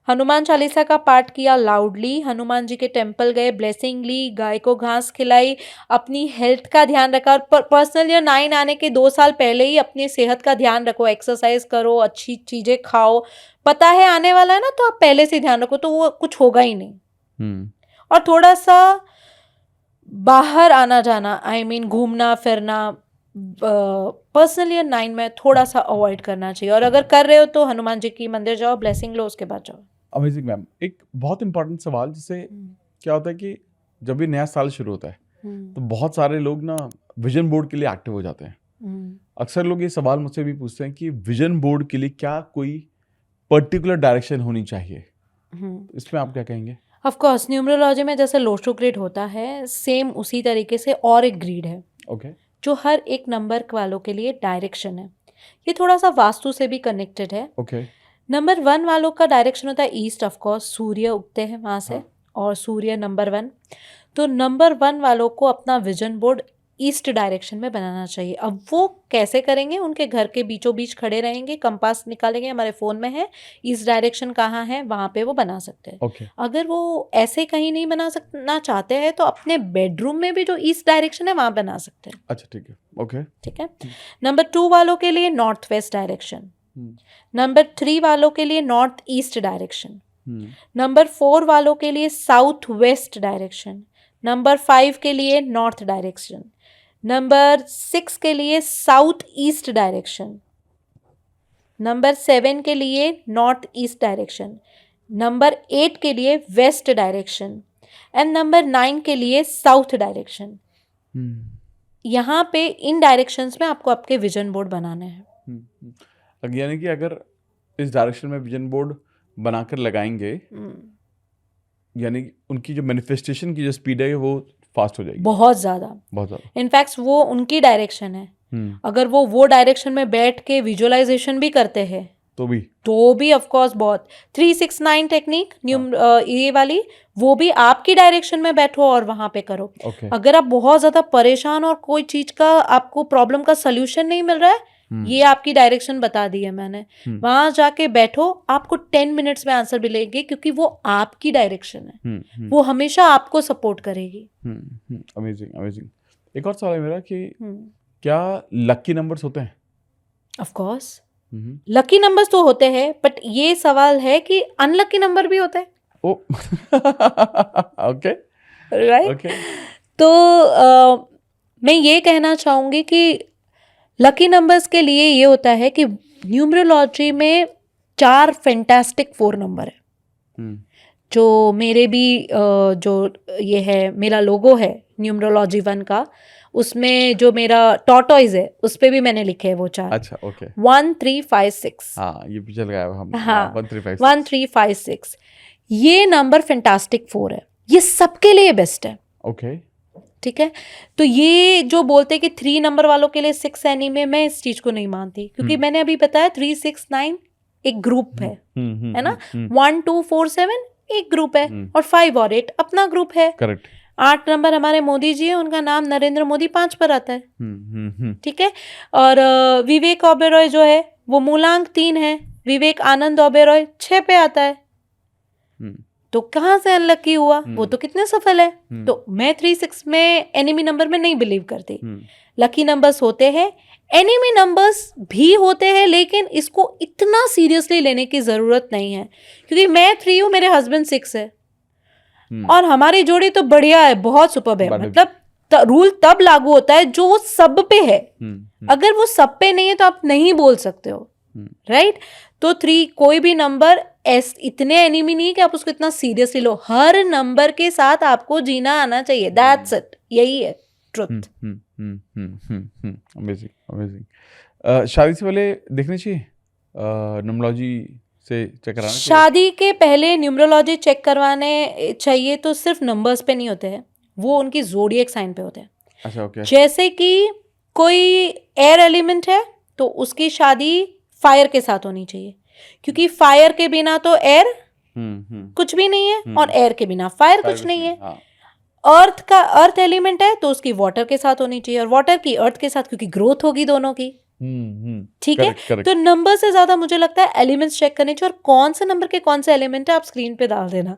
हनुमान चालीसा का पाठ किया लाउडली, हनुमान जी के टेम्पल गए, ब्लेसिंग ली, गाय को घास खिलाई, अपनी हेल्थ का ध्यान रखा, और पर्सनल ईयर 9 आने के 2 साल पहले ही अपनी सेहत का ध्यान रखो, एक्सरसाइज करो, अच्छी चीजें खाओ, पता है आने वाला है ना, तो आप पहले से ध्यान रखो तो वो कुछ होगा ही नहीं। और थोड़ा सा बाहर आना जाना, I mean घूमना फिरना, पर्सनल ईयर 9 में थोड़ा सा अवॉइड करना चाहिए, और अगर कर रहे हो तो हनुमान जी की मंदिर जाओ, ब्लेसिंग लो, उसके बाद जाओ। Amazing ma'am. एक बहुत इंपॉर्टेंट सवाल, जैसे क्या होता है कि जब भी नया साल शुरू होता है तो बहुत सारे लोग ना विजन बोर्ड के लिए एक्टिव हो जाते हैं। अक्सर लोग ये सवाल मुझसे भी पूछते हैं कि विजन बोर्ड के लिए क्या कोई पर्टिकुलर डायरेक्शन होनी चाहिए, तो इसमें आप क्या कहेंगे? ऑफ कोर्स न्यूमरोलॉजी में जैसे लोशो ग्रिड होता है, सेम उसी तरीके से और एक ग्रिड है ओके जो हर एक नंबर वालों के लिए डायरेक्शन है। ये थोड़ा सा वास्तु से भी कनेक्टेड है। ओके नंबर 1 वालों का डायरेक्शन होता है ईस्ट, ऑफ कोर्स सूर्य उगते हैं वहाँ से, हाँ। और सूर्य नंबर 1। तो नंबर 1 वालों को अपना विजन बोर्ड ईस्ट डायरेक्शन में बनाना चाहिए। अब वो कैसे करेंगे? उनके घर के बीचों बीच खड़े रहेंगे, कंपास निकालेंगे, हमारे फ़ोन में है, ईस्ट डायरेक्शन कहाँ है वहाँ पे वो बना सकते हैं। ओके अगर वो ऐसे कहीं नहीं बना सकना चाहते हैं तो अपने बेडरूम में भी जो ईस्ट डायरेक्शन है वहाँ बना सकते हैं। अच्छा ठीक है ओके ठीक है। नंबर 2 वालों के लिए नॉर्थ वेस्ट डायरेक्शन, हम्म, नंबर 3 वालों के लिए नॉर्थ ईस्ट डायरेक्शन, हम्म, नंबर 4 वालों के लिए साउथ वेस्ट डायरेक्शन, नंबर 5 के लिए नॉर्थ डायरेक्शन, नंबर 6 के लिए साउथ ईस्ट डायरेक्शन, नंबर 7 के लिए नॉर्थ ईस्ट डायरेक्शन, नंबर 8 के लिए वेस्ट डायरेक्शन एंड नंबर 9 के लिए साउथ डायरेक्शन। हम्म, यहाँ पे इन डायरेक्शंस में आपको आपके विजन बोर्ड बनाने हैं। यानी कि अगर इस डायरेक्शन में विजन बोर्ड बनाकर लगाएंगे, यानी कि उनकी जो मैनिफेस्टेशन की जो स्पीड है वो फास्ट हो जाएगी, बहुत ज़्यादा। बहुत ज़्यादा। इनफैक्ट वो उनकी डायरेक्शन है। अगर वो डायरेक्शन में बैठ के विजुअलाइजेशन भी करते हैं तो भी ऑफ कोर्स बहुत 369 टेक्निक ये वाली, वो भी आपकी डायरेक्शन में बैठो और वहां पे करो। ओके अगर आप बहुत ज़्यादा परेशान और कोई चीज़ का आपको प्रॉब्लम का सल्यूशन नहीं मिल रहा है, ये आपकी डायरेक्शन बता दी है मैंने, वहां जाके बैठो, आपको 10 मिनट्स में आंसर मिलेंगे क्योंकि वो आपकी डायरेक्शन है। वो हमेशा आपको सपोर्ट करेगी। Amazing amazing. एक और सवाल है मेरा कि क्या लकी नंबर्स होते हैं? ऑफ कोर्स लकी नंबर्स तो होते हैं, बट ये सवाल है कि अनलकी नंबर भी होते हैं। ओ ओके राइट। ओके तो मैं ये कहना चाहूँगी कि लकी नंबर्स के लिए ये होता है कि न्यूमरोलॉजी में 4 फैंटास्टिक 4 नंबर है, जो मेरे भी जो ये है मेरा लोगो है न्यूमरोलॉजी 1 का, उसमें जो मेरा टॉर्टोइज है उस पे भी मैंने लिखे हैं वो 4। अच्छा ओके 1 3 5 6। हाँ ये पीछे लगाया हुआ हम। हाँ 1 3 5 1 3 5 6 ये नंबर फैंटास्टिक 4 है, ये सबके लिए बेस्ट है। ओके ठीक है। तो ये जो बोलते हैं कि 3 नंबर वालों के लिए 6 एनीमे, मैं इस चीज को नहीं मानती, क्योंकि मैंने अभी बताया 3 6 9 एक ग्रुप है ना, 1 2 4 7 एक ग्रुप है, और 5 और 8 अपना ग्रुप है। करेक्ट। 8 नंबर हमारे मोदी जी है, उनका नाम नरेंद्र मोदी 5 पर आता है। ठीक है। और विवेक ओबेरॉय जो है वो मूलांक 3 है, विवेक आनंद ओबेरॉय 6 पे आता है। तो कहाँ से अनलकी हुआ? वो तो कितने सफल है। तो मैं 3 6 में एनिमी नंबर में नहीं बिलीव करती। लकी नंबर्स होते हैं, एनिमी नंबर्स भी होते हैं, लेकिन इसको इतना सीरियसली लेने की जरूरत नहीं है, क्योंकि मैं 3 हूँ, मेरे हस्बैंड 6 है, और हमारी जोड़ी तो बढ़िया है, बहुत सुपर्ब है। मतलब रूल तब लागू होता है जो वो सब पे है। अगर वो सब पे नहीं है तो आप नहीं बोल सकते हो, राइट। तो 3 कोई भी नंबर इतने एनिमी नहीं कि आप उसको इतना सीरियसली लो। हर नंबर के साथ आपको जीना आना चाहिए, दैट्स इट, यही है ट्रुथ। Amazing amazing. शादी से पहले देखनी चाहिए न्यूमरोलॉजी से चेक कराना चाहिए? शादी के पहले न्यूमरोलॉजी चेक करवाने चाहिए, तो सिर्फ नंबर्स पे नहीं होते हैं, वो उनकी ज़ोडिएक साइन पे होते हैं। अच्छा ओके। जैसे कि कोई एयर एलिमेंट है तो उसकी शादी फायर के साथ होनी चाहिए, क्योंकि फायर के बिना तो एयर कुछ भी नहीं है, और एयर के बिना फायर कुछ नहीं है। अर्थ एलिमेंट है तो उसकी वाटर के साथ होनी चाहिए, और वाटर की अर्थ के साथ, क्योंकि ग्रोथ होगी दोनों की। ठीक है। तो नंबर से ज्यादा मुझे लगता है एलिमेंट्स चेक करने चाहिए, और कौन से नंबर के कौन से एलिमेंट है आप स्क्रीन पे डाल देना,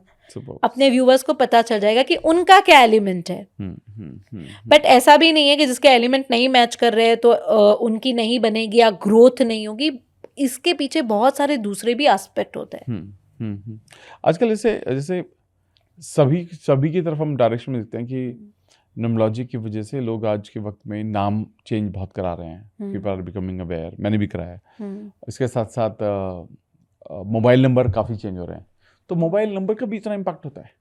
अपने व्यूवर्स को पता चल जाएगा कि उनका क्या एलिमेंट है। बट ऐसा भी नहीं है कि जिसके एलिमेंट नहीं मैच कर रहे हैं तो उनकी नहीं बनेगी या ग्रोथ नहीं होगी। इसके पीछे बहुत सारे दूसरे भी एस्पेक्ट होते हैं। आजकल जैसे सभी की तरफ हम डायरेक्शन में देखते हैं कि न्यूमरोलॉजी की वजह से लोग आज के वक्त में नाम चेंज बहुत करा रहे हैं। पीपल आर बिकमिंग अवेयर, मैंने भी कराया है। इसके साथ साथ मोबाइल नंबर काफ़ी चेंज हो रहे हैं। तो मोबाइल नंबर का भी इतना इम्पैक्ट होता है?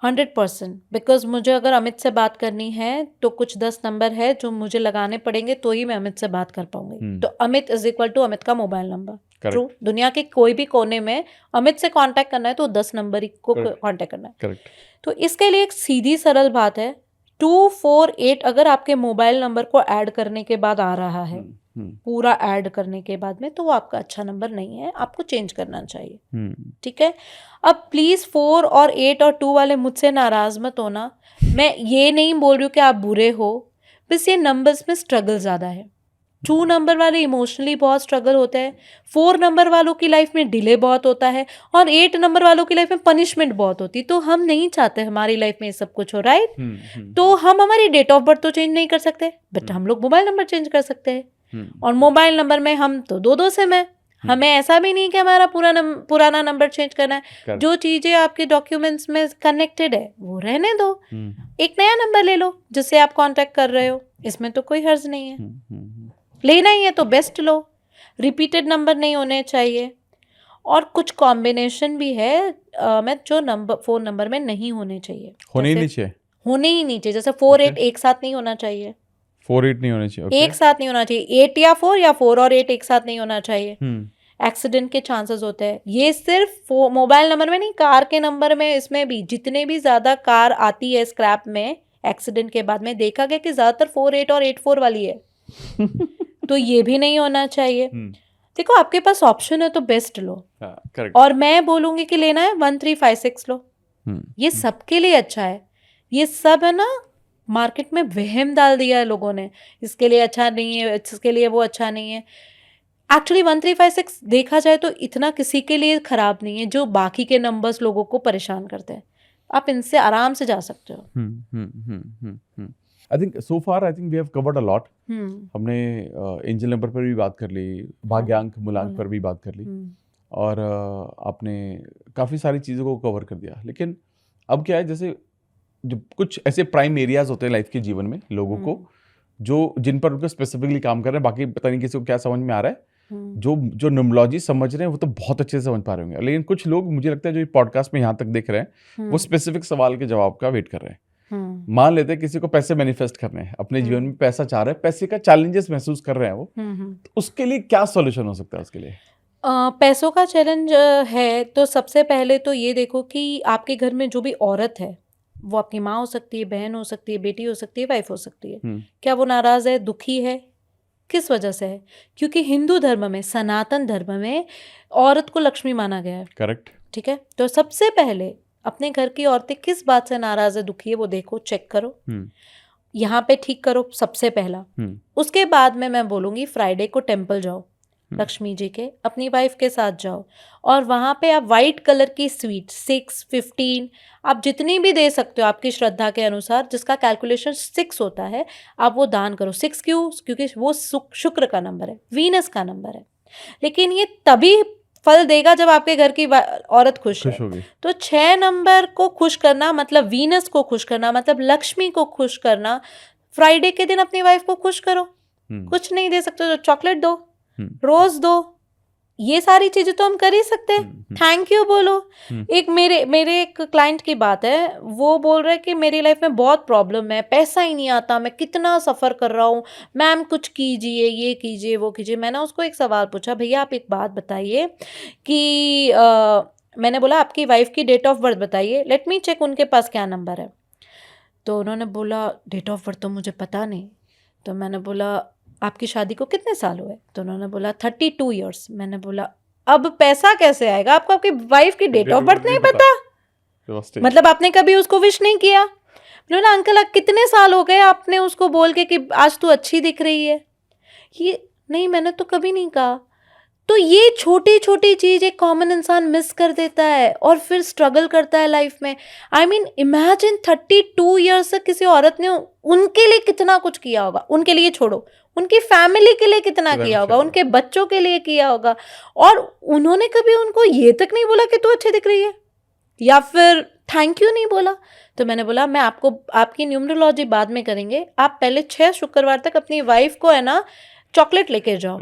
100%, बिकॉज मुझे अगर अमित से बात करनी है तो कुछ 10 नंबर है जो मुझे लगाने पड़ेंगे तो ही मैं अमित से बात कर पाऊंगी। तो Amit is equal to Amit का मोबाइल नंबर। ट्रू, दुनिया के कोई भी कोने में अमित से कांटेक्ट करना है तो 10 नंबर ही को कांटेक्ट करना है। करेक्ट। तो इसके लिए एक सीधी सरल बात है, 248 अगर आपके मोबाइल नंबर को ऐड करने के बाद आ रहा है, पूरा ऐड करने के बाद में, तो वो आपका अच्छा नंबर नहीं है, आपको चेंज करना चाहिए। ठीक है। अब प्लीज 4 और 8 और 2 वाले मुझसे नाराज मत होना। मैं ये नहीं बोल रही हूँ कि आप बुरे हो, बस ये नंबर्स में स्ट्रगल ज्यादा है। 2 नंबर वाले इमोशनली बहुत स्ट्रगल होते हैं, 4 नंबर वालों की लाइफ में डिले बहुत होता है, और 8 नंबर वालों की लाइफ में पनिशमेंट बहुत होती है। तो हम नहीं चाहते हमारी लाइफ में ये सब कुछ हो, राइट? तो हम हमारी डेट ऑफ बर्थ तो चेंज नहीं कर सकते, बट हम लोग मोबाइल नंबर चेंज कर सकते हैं। और मोबाइल नंबर में हम तो 2-2 सिम है, हमें ऐसा भी नहीं कि हमारा पुराना नंबर चेंज करना है। जो चीजें आपके डॉक्यूमेंट्स में कनेक्टेड है वो रहने दो, एक नया नंबर ले लो जिससे आप कांटेक्ट कर रहे हो, इसमें तो कोई हर्ज नहीं है। लेना ही है तो बेस्ट लो, रिपीटेड नंबर नहीं होने चाहिए। और कुछ कॉम्बिनेशन भी है मैं जो नंबर 4 नंबर में नहीं होने चाहिए, होने ही नहीं चाहिए, होने ही नहीं चाहिए। जैसे 4-8 एक साथ नहीं होना चाहिए, 4-8 नहीं होने चाहिए, एक साथ नहीं होना चाहिए, 8 या 4 या 4 और 8 एक साथ नहीं होना चाहिए। एक्सीडेंट के चांसेस होते हैं। ये सिर्फ मोबाइल नंबर में नहीं, कार के नंबर में, इसमें भी जितने भी ज्यादा कार आती है स्क्रैप में एक्सीडेंट के बाद में, देखा गया कि ज्यादातर 4-8 और 8-4 वाली है। तो ये भी नहीं होना चाहिए। देखो आपके पास ऑप्शन है तो बेस्ट लो। और मैं बोलूंगी कि लेना है 1356 लो, ये सबके लिए अच्छा है। ये सब है ना, मार्केट में वहम डाल दिया है लोगों ने, इसके लिए अच्छा नहीं है, इसके लिए वो अच्छा नहीं है। एक्चुअली 1356 देखा जाए तो इतना किसी के लिए खराब नहीं है, जो बाकी के नंबर्स लोगों को परेशान करते हैं, आप इनसे आराम से जा सकते हो। I think so far I think we have covered a lot. हमने एंजल नंबर पर भी बात कर ली, भाग्यांक मूलांक पर भी बात कर ली, और आपने काफ़ी सारी चीज़ों को कवर कर दिया। लेकिन अब क्या है, जैसे जो कुछ ऐसे प्राइम एरियाज होते हैं लाइफ के जीवन में लोगों को, जो जिन पर उनको स्पेसिफिकली काम कर रहे हैं, बाकी पता नहीं किसी को क्या समझ में आ रहा है, जो न्यूमरोलॉजी समझ रहे हैं वो तो बहुत अच्छे से समझ पा रहे होंगे। लेकिन कुछ लोग मुझे लगता है जो पॉडकास्ट में यहाँ तक देख रहे हैं, वो स्पेसिफिक सवाल के जवाब का वेट कर रहे हैं। मान लेते हैं किसी को पैसे मैनिफेस्ट करने हैं, अपने जीवन में पैसा चाह रहे हैं, पैसे का चैलेंजेस महसूस कर रहे हैं वो, तो उसके लिए क्या सॉल्यूशन हो सकता है उसके लिए? पैसों का चैलेंज है तो सबसे पहले तो ये देखो कि आपके घर में जो भी औरत है, वो आपकी माँ हो सकती है, बहन हो सकती है, बेटी हो सकती है, वाइफ हो सकती है, क्या वो नाराज है, दुखी है, किस वजह से है? क्योंकि हिंदू धर्म में, सनातन धर्म में औरत को लक्ष्मी माना गया है। करेक्ट। ठीक है, तो सबसे पहले अपने घर की औरतें किस बात से नाराज है, दुखी है, वो देखो, चेक करो, यहाँ पे ठीक करो सबसे पहला। उसके बाद में मैं बोलूंगी फ्राइडे को टेम्पल जाओ लक्ष्मी जी के, अपनी वाइफ के साथ जाओ, और वहाँ पे आप वाइट कलर की स्वीट 6, 15 आप जितनी भी दे सकते हो आपकी श्रद्धा के अनुसार, जिसका कैलकुलेशन 6 होता है, आप वो दान करो। 6 क्यों? क्योंकि वो शुक्र का नंबर है, वीनस का नंबर है। लेकिन ये तभी फल देगा जब आपके घर की औरत खुश है। तो 6 नंबर को खुश करना मतलब वीनस को खुश करना, मतलब लक्ष्मी को खुश करना। फ्राइडे के दिन अपनी वाइफ को खुश करो। कुछ नहीं दे सकते तो चॉकलेट दो, रोज दो, ये सारी चीजें तो हम कर ही सकते हैं। थैंक यू बोलो। एक मेरे एक क्लाइंट की बात है, वो बोल रहे कि मेरी लाइफ में बहुत प्रॉब्लम है, पैसा ही नहीं आता, मैं कितना सफ़र कर रहा हूँ, मैम कुछ कीजिए, ये कीजिए, वो कीजिए। मैंने उसको एक सवाल पूछा, भैया आप एक बात बताइए कि मैंने बोला आपकी वाइफ की डेट ऑफ बर्थ बताइए, लेट मी चेक उनके पास क्या नंबर है। तो उन्होंने बोला डेट ऑफ बर्थ तो मुझे पता नहीं। तो मैंने बोला आपकी शादी को कितने साल हुए? तो उन्होंने बोला 32 ईयर्स। मैंने बोला अब पैसा कैसे आएगा आपको, आपकी वाइफ की डेट ऑफ बर्थ नहीं पता, मतलब आपने कभी उसको विश नहीं किया। बोला अंकल आप कितने साल हो गए आपने उसको बोल के कि आज तू अच्छी दिख रही है? ये नहीं, मैंने तो कभी नहीं कहा। तो ये छोटी छोटी चीज एक कॉमन इंसान मिस कर देता है और फिर स्ट्रगल करता है लाइफ में। आई मीन इमेजिन 32 ईयर्स से किसी औरत ने उनके लिए कितना कुछ किया होगा, उनके लिए छोड़ो, उनकी फैमिली के लिए कितना किया होगा, उनके बच्चों के लिए किया होगा, और उन्होंने कभी उनको ये तक नहीं बोला कि तू अच्छी दिख रही है, या फिर थैंक यू नहीं बोला। तो मैंने बोला मैं आपको, आपकी न्यूमरोलॉजी बाद में करेंगे, आप पहले 6 शुक्रवार तक अपनी वाइफ को है ना चॉकलेट लेके जाओ।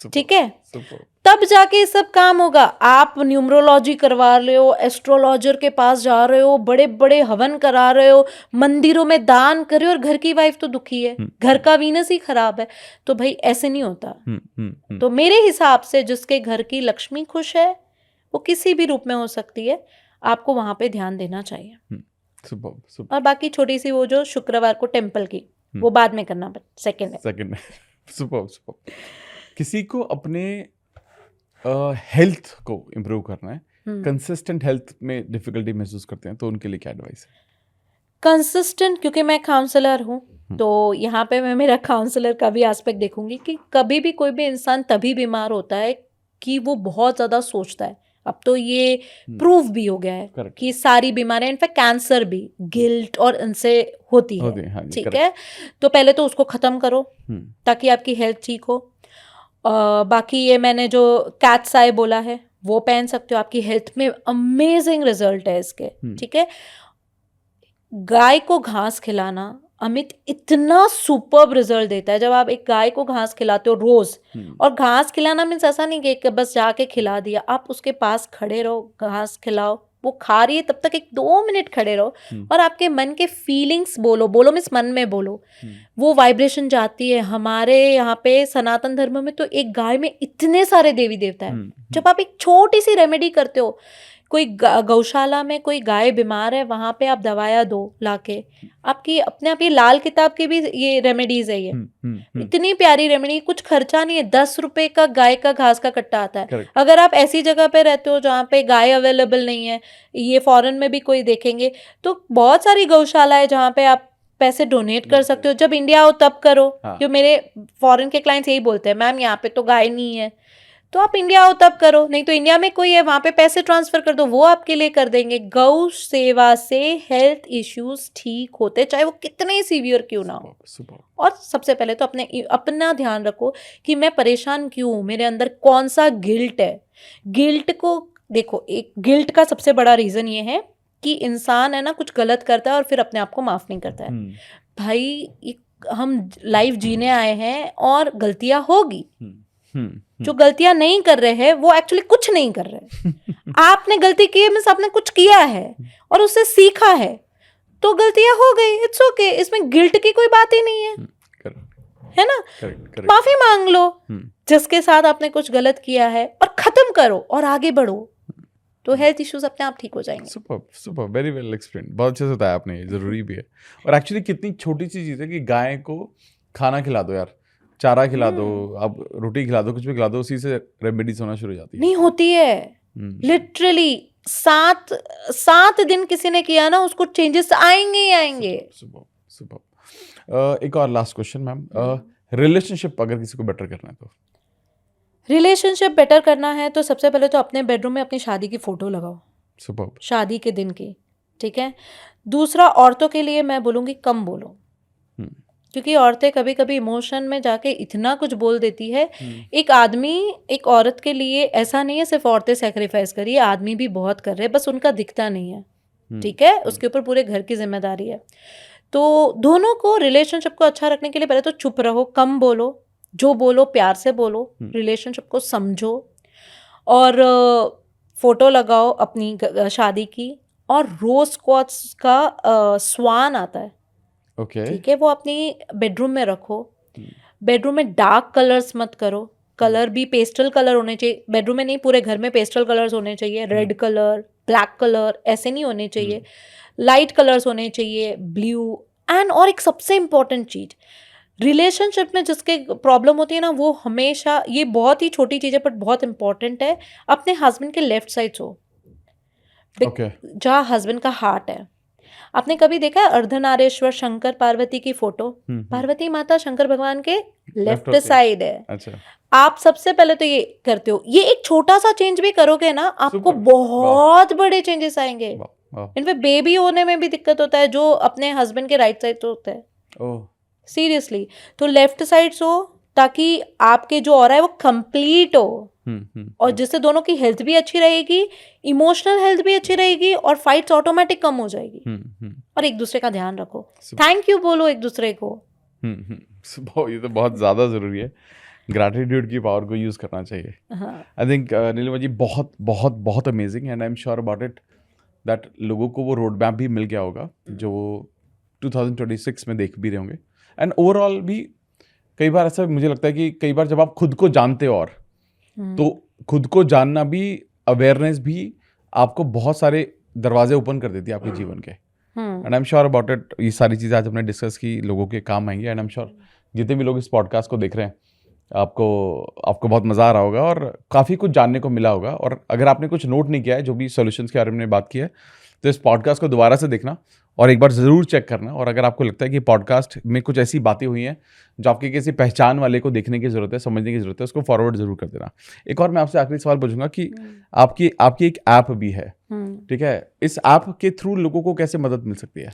ठीक है, सुपर। तब जाके ये सब काम होगा। आप न्यूमरोलॉजी करवा रहे हो, एस्ट्रोलॉजर के पास जा रहे हो, बड़े बड़े हवन करा रहे हो, मंदिरों में दान कर रहे हो, और घर की वाइफ तो दुखी है, घर का वीनस ही खराब है, तो भाई ऐसे नहीं होता। तो मेरे हिसाब से जिसके घर की लक्ष्मी खुश है, वो किसी भी रूप में हो सकती है, आपको वहां पे ध्यान देना चाहिए। Super super. और बाकी छोटी सी वो जो शुक्रवार को टेम्पल की, वो बाद में करना, सेकंड है। सेकंड। Super super. किसी को अपने हेल्थ को इम्प्रूव करना है, कंसिस्टेंट हेल्थ में डिफिकल्टी महसूस करते हैं, तो उनके लिए क्या एडवाइस है? कंसिस्टेंट, क्योंकि मैं काउंसलर हूँ, तो यहाँ पे मैं मेरा काउंसलर का भी एस्पेक्ट देखूंगी कि कभी भी कोई भी इंसान तभी बीमार होता है कि वो बहुत ज़्यादा सोचता है। अब तो ये प्रूव भी हो गया है Correct. कि सारी बीमारियां, इनफैक्ट कैंसर भी गिल्ट और इनसे होती है। हाँ जी, ठीक correct. है, तो पहले तो उसको ख़त्म करो ताकि आपकी हेल्थ ठीक हो। बाकी ये मैंने जो कैट्स आई बोला है वो पहन सकते हो, आपकी हेल्थ में अमेजिंग रिजल्ट है इसके। ठीक है, गाय को घास खिलाना अमित इतना सुपर्ब रिजल्ट देता है। जब आप एक गाय को घास खिलाते हो रोज, और घास खिलाना मीन्स ऐसा नहीं कि बस जाके खिला दिया, आप उसके पास खड़े रहो, घास खिलाओ, वो खा रही है तब तक 1-2 मिनट खड़े रहो, और आपके मन के फीलिंग्स बोलो मीन्स मन में बोलो, वो वाइब्रेशन जाती है। हमारे यहाँ पे सनातन धर्म में तो एक गाय में इतने सारे देवी देवता है। जब आप एक छोटी सी रेमेडी करते हो, कोई गौशाला में कोई गाय बीमार है, वहां पे आप दवाया दो लाके, आपकी अपने आप, ये लाल किताब की भी ये रेमेडीज है, ये इतनी प्यारी रेमेडी, कुछ खर्चा नहीं है। 10 रुपए का गाय का घास का कट्टा आता है। Correct. अगर आप ऐसी जगह पे रहते हो जहाँ पे गाय अवेलेबल नहीं है, ये फॉरेन में भी कोई देखेंगे तो बहुत सारी गौशाला है जहाँ पे आप पैसे डोनेट कर सकते हो। जब इंडिया हो तब करो। हाँ. जो मेरे फॉरेन के क्लाइंट्स यही बोलते हैं, मैम यहाँ पे तो गाय नहीं है, तो आप इंडिया हो तब करो, नहीं तो इंडिया में कोई है वहां पे पैसे ट्रांसफर कर दो, वो आपके लिए कर देंगे। गौ सेवा से हेल्थ इश्यूज ठीक होते, चाहे वो कितने ही सीवियर क्यों ना हो। और सबसे पहले तो अपना ध्यान रखो कि मैं परेशान क्यों हूं, मेरे अंदर कौन सा गिल्ट है। गिल्ट को देखो, एक गिल्ट का सबसे बड़ा रीजन ये है कि इंसान है ना कुछ गलत करता है और फिर अपने आप को माफ नहीं करता है। भाई हम लाइफ जीने आए हैं और गलतियां होगी। जो गलतियां नहीं कर रहे हैं वो एक्चुअली कुछ नहीं कर रहे। आपने गलती की है मीन्स आपने कुछ किया है और उससे सीखा है, तो गलतियां हो गई, इट्स ओके। इसमें गिल्ट की कोई बात ही नहीं है, है ना। माफी मांग लो जिसके साथ आपने कुछ गलत किया है और खत्म करो और आगे बढ़ो, तो हेल्थ इश्यूज अपने आप ठीक हो जाएंगे। सुपर, वेरी वेल एक्सप्लेन, बहुत अच्छे से बताया आपने, ये जरूरी भी है। और एक्चुअली कितनी छोटी सी चीज़ है कि गाय को खाना खिला दो यार, चारा खिला दो, आप रोटी खिला दो, कुछ भी खिला दो, उसी से रेमेडीज होना शुरू हो जाती है। नहीं होती है, लिटरली 7 दिन किसी ने किया ना, उसको चेंजेस आएंगे ही आएंगे। सुपर। एक और लास्ट क्वेश्चन मैम, रिलेशनशिप अगर किसी को बेटर करना है तो? रिलेशनशिप बेटर करना है तो सबसे पहले तो अपने बेडरूम में अपनी शादी की फोटो लगाओ, सुपर, शादी के दिन की। ठीक है, दूसरा औरतों के लिए मैं बोलूँगी कम बोलो, क्योंकि औरतें कभी कभी इमोशन में जाके इतना कुछ बोल देती है। एक आदमी एक औरत के लिए, ऐसा नहीं है सिर्फ औरतें सेक्रीफाइस करिए, आदमी भी बहुत कर रहे हैं, बस उनका दिखता नहीं है। ठीक है, उसके ऊपर पूरे घर की जिम्मेदारी है। तो दोनों को, रिलेशनशिप को अच्छा रखने के लिए पहले तो चुप रहो, कम बोलो, जो बोलो प्यार से बोलो, रिलेशनशिप को समझो, और फोटो लगाओ अपनी शादी की, और रोज क्वार्ट्स का स्वान आता है, ठीक है, वो अपनी बेडरूम में रखो। बेडरूम में डार्क कलर्स मत करो, कलर भी पेस्टल कलर होने चाहिए बेडरूम में, नहीं पूरे घर में पेस्टल कलर्स होने चाहिए। रेड कलर, ब्लैक कलर ऐसे नहीं होने चाहिए, लाइट कलर्स होने चाहिए, ब्लू। एंड और एक सबसे इम्पोर्टेंट चीज, रिलेशनशिप में जिसके प्रॉब्लम होती है ना, वो हमेशा, ये बहुत ही छोटी चीज है बट बहुत इंपॉर्टेंट है, अपने हस्बैंड के लेफ्ट साइड सो, जहाँ हस्बैंड का हार्ट है। आपने कभी देखा है अर्धनारेश्वर शंकर पार्वती की फोटो? पार्वती माता शंकर भगवान के लेफ्ट साइड है। अच्छा। आप सबसे पहले तो ये करते हो, ये एक छोटा सा चेंज भी करोगे ना, आपको बहुत बड़े चेंजेस आएंगे। इनफैक्ट बेबी होने में भी दिक्कत होता है जो अपने हस्बैंड के राइट साइड होता है। सीरियसली, तो लेफ्ट साइड सो, ताकि आपके जो ऑरा है वो कंप्लीट हो, और जिससे दोनों की हेल्थ भी अच्छी रहेगी, इमोशनल हेल्थ भी अच्छी रहेगी, और फाइट्स ऑटोमेटिक कम हो जाएगी। और एक दूसरे का ध्यान रखो, थैंक यू बोलो एक दूसरे को। ये तो बहुत ज़्यादा ज़रूरी है। ग्रैटिट्यूड की पावर को यूज़ करना चाहिए. हाँ. आई थिंक नीलिमा जी बहुत बहुत बहुत amazing and I am sure about it that लोगों को वो रोड मैप भी मिल गया होगा जो 2026 में देख भी रहे होंगे. एंड ओवरऑल भी कई बार ऐसा मुझे लगता है कि कई बार जब आप खुद को जानते हो और तो खुद को जानना भी, अवेयरनेस भी आपको बहुत सारे दरवाजे ओपन कर देती है आपके जीवन के. And I am sure about it ये सारी चीज़ें आज हमने डिस्कस की लोगों के काम आएंगी. एंड आई एम श्योर जितने भी लोग इस पॉडकास्ट को देख रहे हैं आपको बहुत मज़ा आ रहा होगा और काफ़ी कुछ जानने को मिला होगा. और अगर आपने कुछ नोट नहीं किया है जो भी सॉल्यूशंस के बारे में बात की है तो इस पॉडकास्ट को दोबारा से देखना और एक बार ज़रूर चेक करना. और अगर आपको लगता है कि पॉडकास्ट में कुछ ऐसी बातें हुई हैं जो आपके किसी पहचान वाले को देखने की ज़रूरत है, समझने की ज़रूरत है, उसको फॉरवर्ड ज़रूर कर देना. एक और मैं आपसे आखिरी सवाल पूछूंगा कि आपकी एक ऐप भी है, ठीक है, इस ऐप के थ्रू लोगों को कैसे मदद मिल सकती है?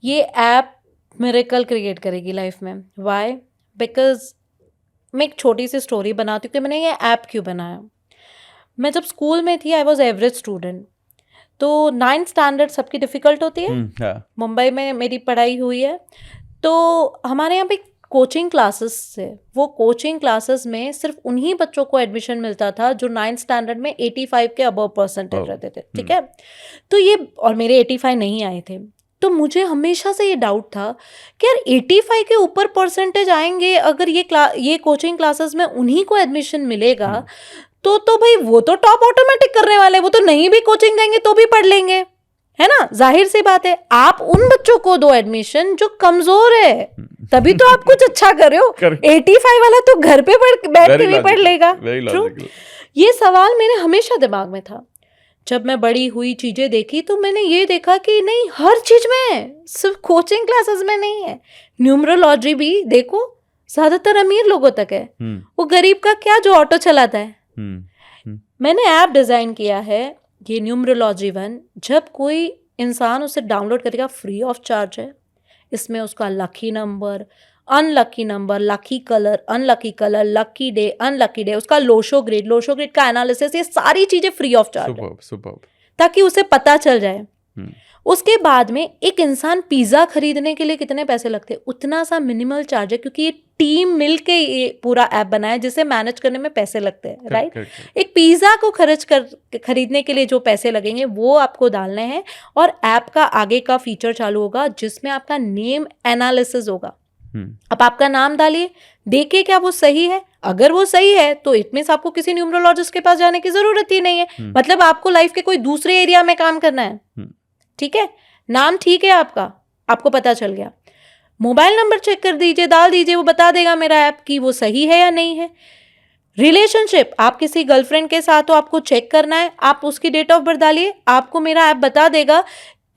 ये ऐप मिरेकल क्रिएट करेगी लाइफ में. व्हाई? बिकॉज मैं एक छोटी सी स्टोरी बनाती हूँ कि मैंने ये ऐप क्यों बनाया. मैं जब स्कूल में थी आई वॉज एवरेज स्टूडेंट. तो 9th स्टैंडर्ड सबकी डिफ़िकल्ट होती है. हाँ. मुंबई में मेरी पढ़ाई हुई है. तो हमारे यहाँ पे कोचिंग क्लासेस से वो कोचिंग क्लासेस में सिर्फ उन्हीं बच्चों को एडमिशन मिलता था जो 9th स्टैंडर्ड में 85 के अबव परसेंटेज रहते थे. ठीक है. तो ये और मेरे 85 नहीं आए थे. तो मुझे हमेशा से ये डाउट था कि यार 85 के ऊपर परसेंटेज आएंगे अगर ये कोचिंग क्लासेस में उन्हीं को एडमिशन मिलेगा तो भाई वो तो टॉप ऑटोमेटिक करने वाले, वो तो नहीं भी कोचिंग जाएंगे तो भी पढ़ लेंगे, है ना. जाहिर सी बात है. आप उन बच्चों को दो एडमिशन जो कमजोर है, तभी तो आप कुछ अच्छा कर रहे हो. 85 वाला तो घर पे बैठ के भी पढ़ लेगा. ये सवाल मेरे हमेशा दिमाग में था. जब मैं बड़ी हुई, चीजें देखी तो मैंने ये देखा कि नहीं, हर चीज में है, सिर्फ कोचिंग क्लासेस में नहीं है. न्यूमरोलॉजी भी देखो ज्यादातर अमीर लोगों तक है. वो गरीब का क्या जो ऑटो चलाता है. मैंने ऐप डिजाइन किया है ये न्यूमरोलॉजी 1. जब कोई इंसान उसे डाउनलोड करेगा फ्री ऑफ चार्ज है. इसमें उसका lucky number, unlucky number, lucky colour, unlucky colour, lucky day, unlucky day, उसका लोशो ग्रेड का एनालिसिस, ये सारी चीजें फ्री ऑफ चार्ज है ताकि उसे पता चल जाए. उसके बाद में एक इंसान पिज्जा खरीदने के लिए कितने पैसे लगते हैं, उतना सा मिनिमल चार्ज है क्योंकि ये टीम मिलके ये पूरा ऐप बनाया है जिसे मैनेज करने में पैसे लगते हैं. राइट. एक पिज्जा को खरीदने के लिए जो पैसे लगेंगे वो आपको डालने हैं और ऐप का आगे का फीचर चालू होगा जिसमें आपका नेम एनालिसिस होगा. अब आपका नाम डालिए, देखिए क्या वो सही है. अगर वो सही है तो इट मींस आपको किसी न्यूमरोलॉजिस्ट के पास जाने की जरूरत ही नहीं है. मतलब आपको लाइफ के कोई दूसरे एरिया में काम करना है. ठीक है. नाम ठीक है आपको पता चल गया. मोबाइल नंबर चेक कर दीजिए, डाल दीजिए, वो बता देगा मेरा ऐप की वो सही है या नहीं है. रिलेशनशिप, आप किसी गर्लफ्रेंड के साथ हो, आपको चेक करना है, आप उसकी डेट ऑफ बर्थ डालिए, आपको मेरा ऐप बता देगा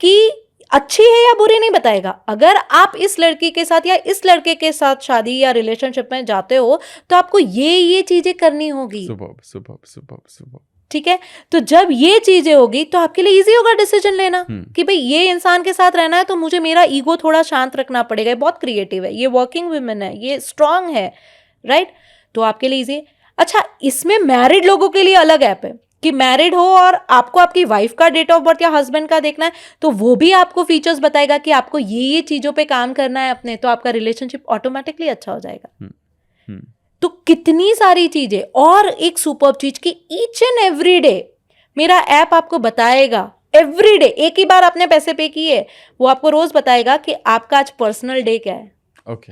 कि अच्छी है या बुरी नहीं बताएगा. अगर आप इस लड़की के साथ या इस लड़के के साथ शादी या रिलेशनशिप में जाते हो तो आपको ये चीजें करनी होगी. सुबह. ठीक है. तो जब ये चीजें होगी तो आपके लिए इजी होगा डिसीजन लेना कि भाई ये इंसान के साथ रहना है तो मुझे मेरा ईगो थोड़ा शांत रखना पड़ेगा. ये बहुत क्रिएटिव है, ये वर्किंग वुमेन है, ये स्ट्रांग है. राइट. तो आपके लिए इजी. अच्छा, इसमें मैरिड लोगों के लिए अलग ऐप है कि मैरिड हो और आपको आपकी वाइफ का डेट ऑफ बर्थ या हस्बैंड का देखना है तो वो भी आपको फीचर्स बताएगा कि आपको ये चीजों पे काम करना है अपने, तो आपका रिलेशनशिप ऑटोमेटिकली अच्छा हो जाएगा. तो कितनी सारी चीजें. और एक सुपर्ब चीज कि ईच एंड एवरी डे मेरा ऐप आपको बताएगा, एवरी डे, एक ही बार आपने पैसे पे किए वो आपको रोज बताएगा कि आपका आज पर्सनल डे क्या है.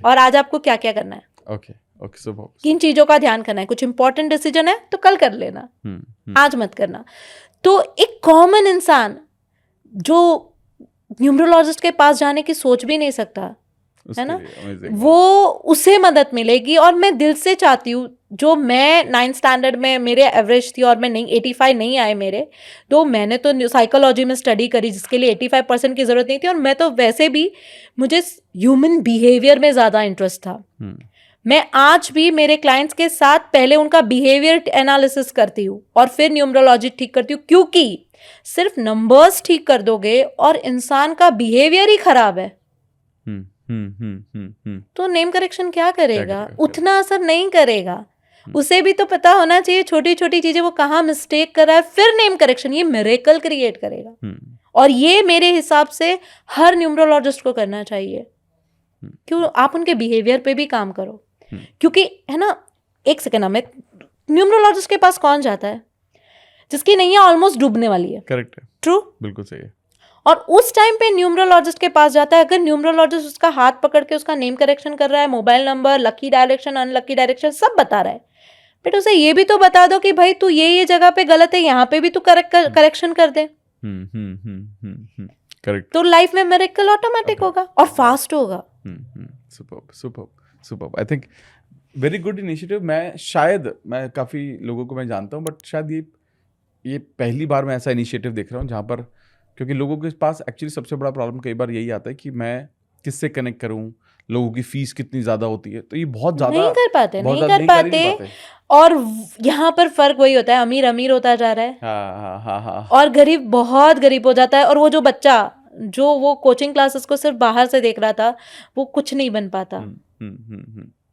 और आज आपको क्या क्या करना है. किन चीजों का ध्यान करना है. कुछ इंपॉर्टेंट डिसीजन है तो कल कर लेना, आज मत करना. तो एक कॉमन इंसान जो न्यूमरोलॉजिस्ट के पास जाने की सोच भी नहीं सकता है ना, वो उसे मदद मिलेगी. और मैं दिल से चाहती हूँ, जो मैं 9th स्टैंडर्ड में मेरे एवरेज थी और मैं 85 नहीं आए मेरे, तो मैंने तो साइकोलॉजी में स्टडी करी जिसके लिए 85% की जरूरत नहीं थी. और मैं तो वैसे भी, मुझे ह्यूमन बिहेवियर में ज़्यादा इंटरेस्ट था. मैं आज भी मेरे क्लाइंट्स के साथ पहले उनका बिहेवियर एनालिसिस करती हूँ और फिर न्यूमरोलॉजी ठीक करती हूँ, क्योंकि सिर्फ नंबर्स ठीक कर दोगे और इंसान का बिहेवियर ही खराब है तो नेम करेक्शन क्या करेगा, उतना असर नहीं करेगा. उसे भी तो पता होना चाहिए छोटी छोटी चीजें वो कहाँ मिस्टेक कर रहा है, फिर नेम करेक्शन. ये मिरेकल क्रिएट करेगा. और ये मेरे हिसाब से हर न्यूमरोलॉजिस्ट को करना चाहिए. क्यों? आप उनके बिहेवियर पे भी काम करो, क्योंकि है ना, एक सेकेंड अमित, न्यूमरोलॉजिस्ट के पास कौन जाता है जिसकी नैया ऑलमोस्ट डूबने वाली है? करेक्ट है, ट्रू, बिल्कुल सही है। और उस टाइम पे न्यूमरोलॉजिस्ट के पास जाता है। अगर न्यूमरोलॉजिस्ट उसका हाथ पकड़ के उसका नेम करेक्शन कर रहा है, mobile number, lucky direction, unlucky direction सब बता रहा है, बट उसे ये भी तो बता दो कि भाई तू ये जगह पे गलत है, यहाँ पे भी तू करेक्शन कर दे, करेक्ट। तो लाइफ में मिरेकल ऑटोमेटिक होगा और फास्ट होगा। Superb superb superb, I think very good initiative. मैं काफ़ी लोगों को मैं जानता हूँ, बट शायद ये पहली बार मैं ऐसा इनिशिएटिव देख रहा हूँ जहाँ पर, क्योंकि लोगों के पास एक्चुअली सबसे बड़ा प्रॉब्लम कई बार यही आता है कि मैं किससे कनेक्ट करूँ, लोगों की फीस कितनी ज़्यादा होती है, तो ये बहुत ज़्यादा नहीं कर पाते, बहुत नहीं ज़्यादा कर नहीं पाते। और यहाँ पर फर्क वही होता है, अमीर अमीर होता जा रहा है हाँ। और गरीब बहुत गरीब हो जाता है। और वो जो बच्चा जो वो कोचिंग क्लासेस को सिर्फ बाहर से देख रहा था, वो कुछ नहीं बन पाता।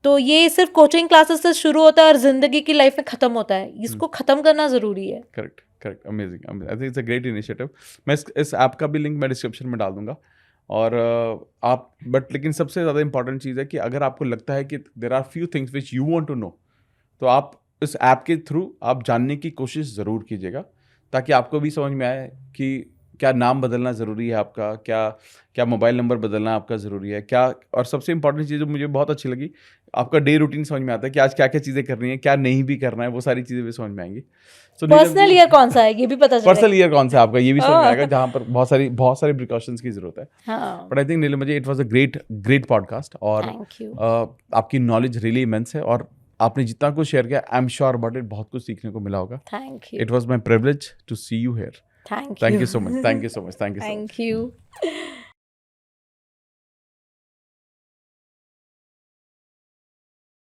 तो ये सिर्फ कोचिंग क्लासेस से शुरू होता है और जिंदगी की लाइफ में खत्म होता है। इसको खत्म करना जरूरी है। Correct, amazing, I think it's a great initiative. मैं इस ऐप का भी लिंक मैं डिस्क्रिप्शन में डाल दूंगा। और आप बट लेकिन सबसे ज़्यादा इंपॉर्टेंट चीज़ है कि अगर आपको लगता है कि there are few things which you want to know, तो आप इस ऐप के थ्रू आप जानने की कोशिश ज़रूर कीजिएगा, ताकि आपको भी समझ में आए कि क्या नाम बदलना ज़रूरी है आपका, क्या मोबाइल नंबर बदलना आपका ज़रूरी है, क्या, और सबसे इंपॉर्टेंट चीज़ जो मुझे बहुत अच्छी लगी, आपका डे रूटीन समझ में आता है कि आज क्या क्या चीज़ें करनी है, क्या नहीं भी करना है, वो सारी चीज़ें भी समझ में आएंगी। पर्सनल ईयर कौन सा है ये भी पता चलेगा। पर्सनल ईयर कौन सा है आपका ये भी समझ में आएगा, जहाँ पर बहुत सारी प्रिकॉशंस की जरूरत है। But I think Neelam ji, it was a great podcast, और आपकी नॉलेज रियली इमेंस है, और आपने जितना कुछ शेयर किया, I am sure about it, बहुत कुछ सीखने को मिला होगा। Thank you. It was my privilege to see you here. Thank you so much. Thank you.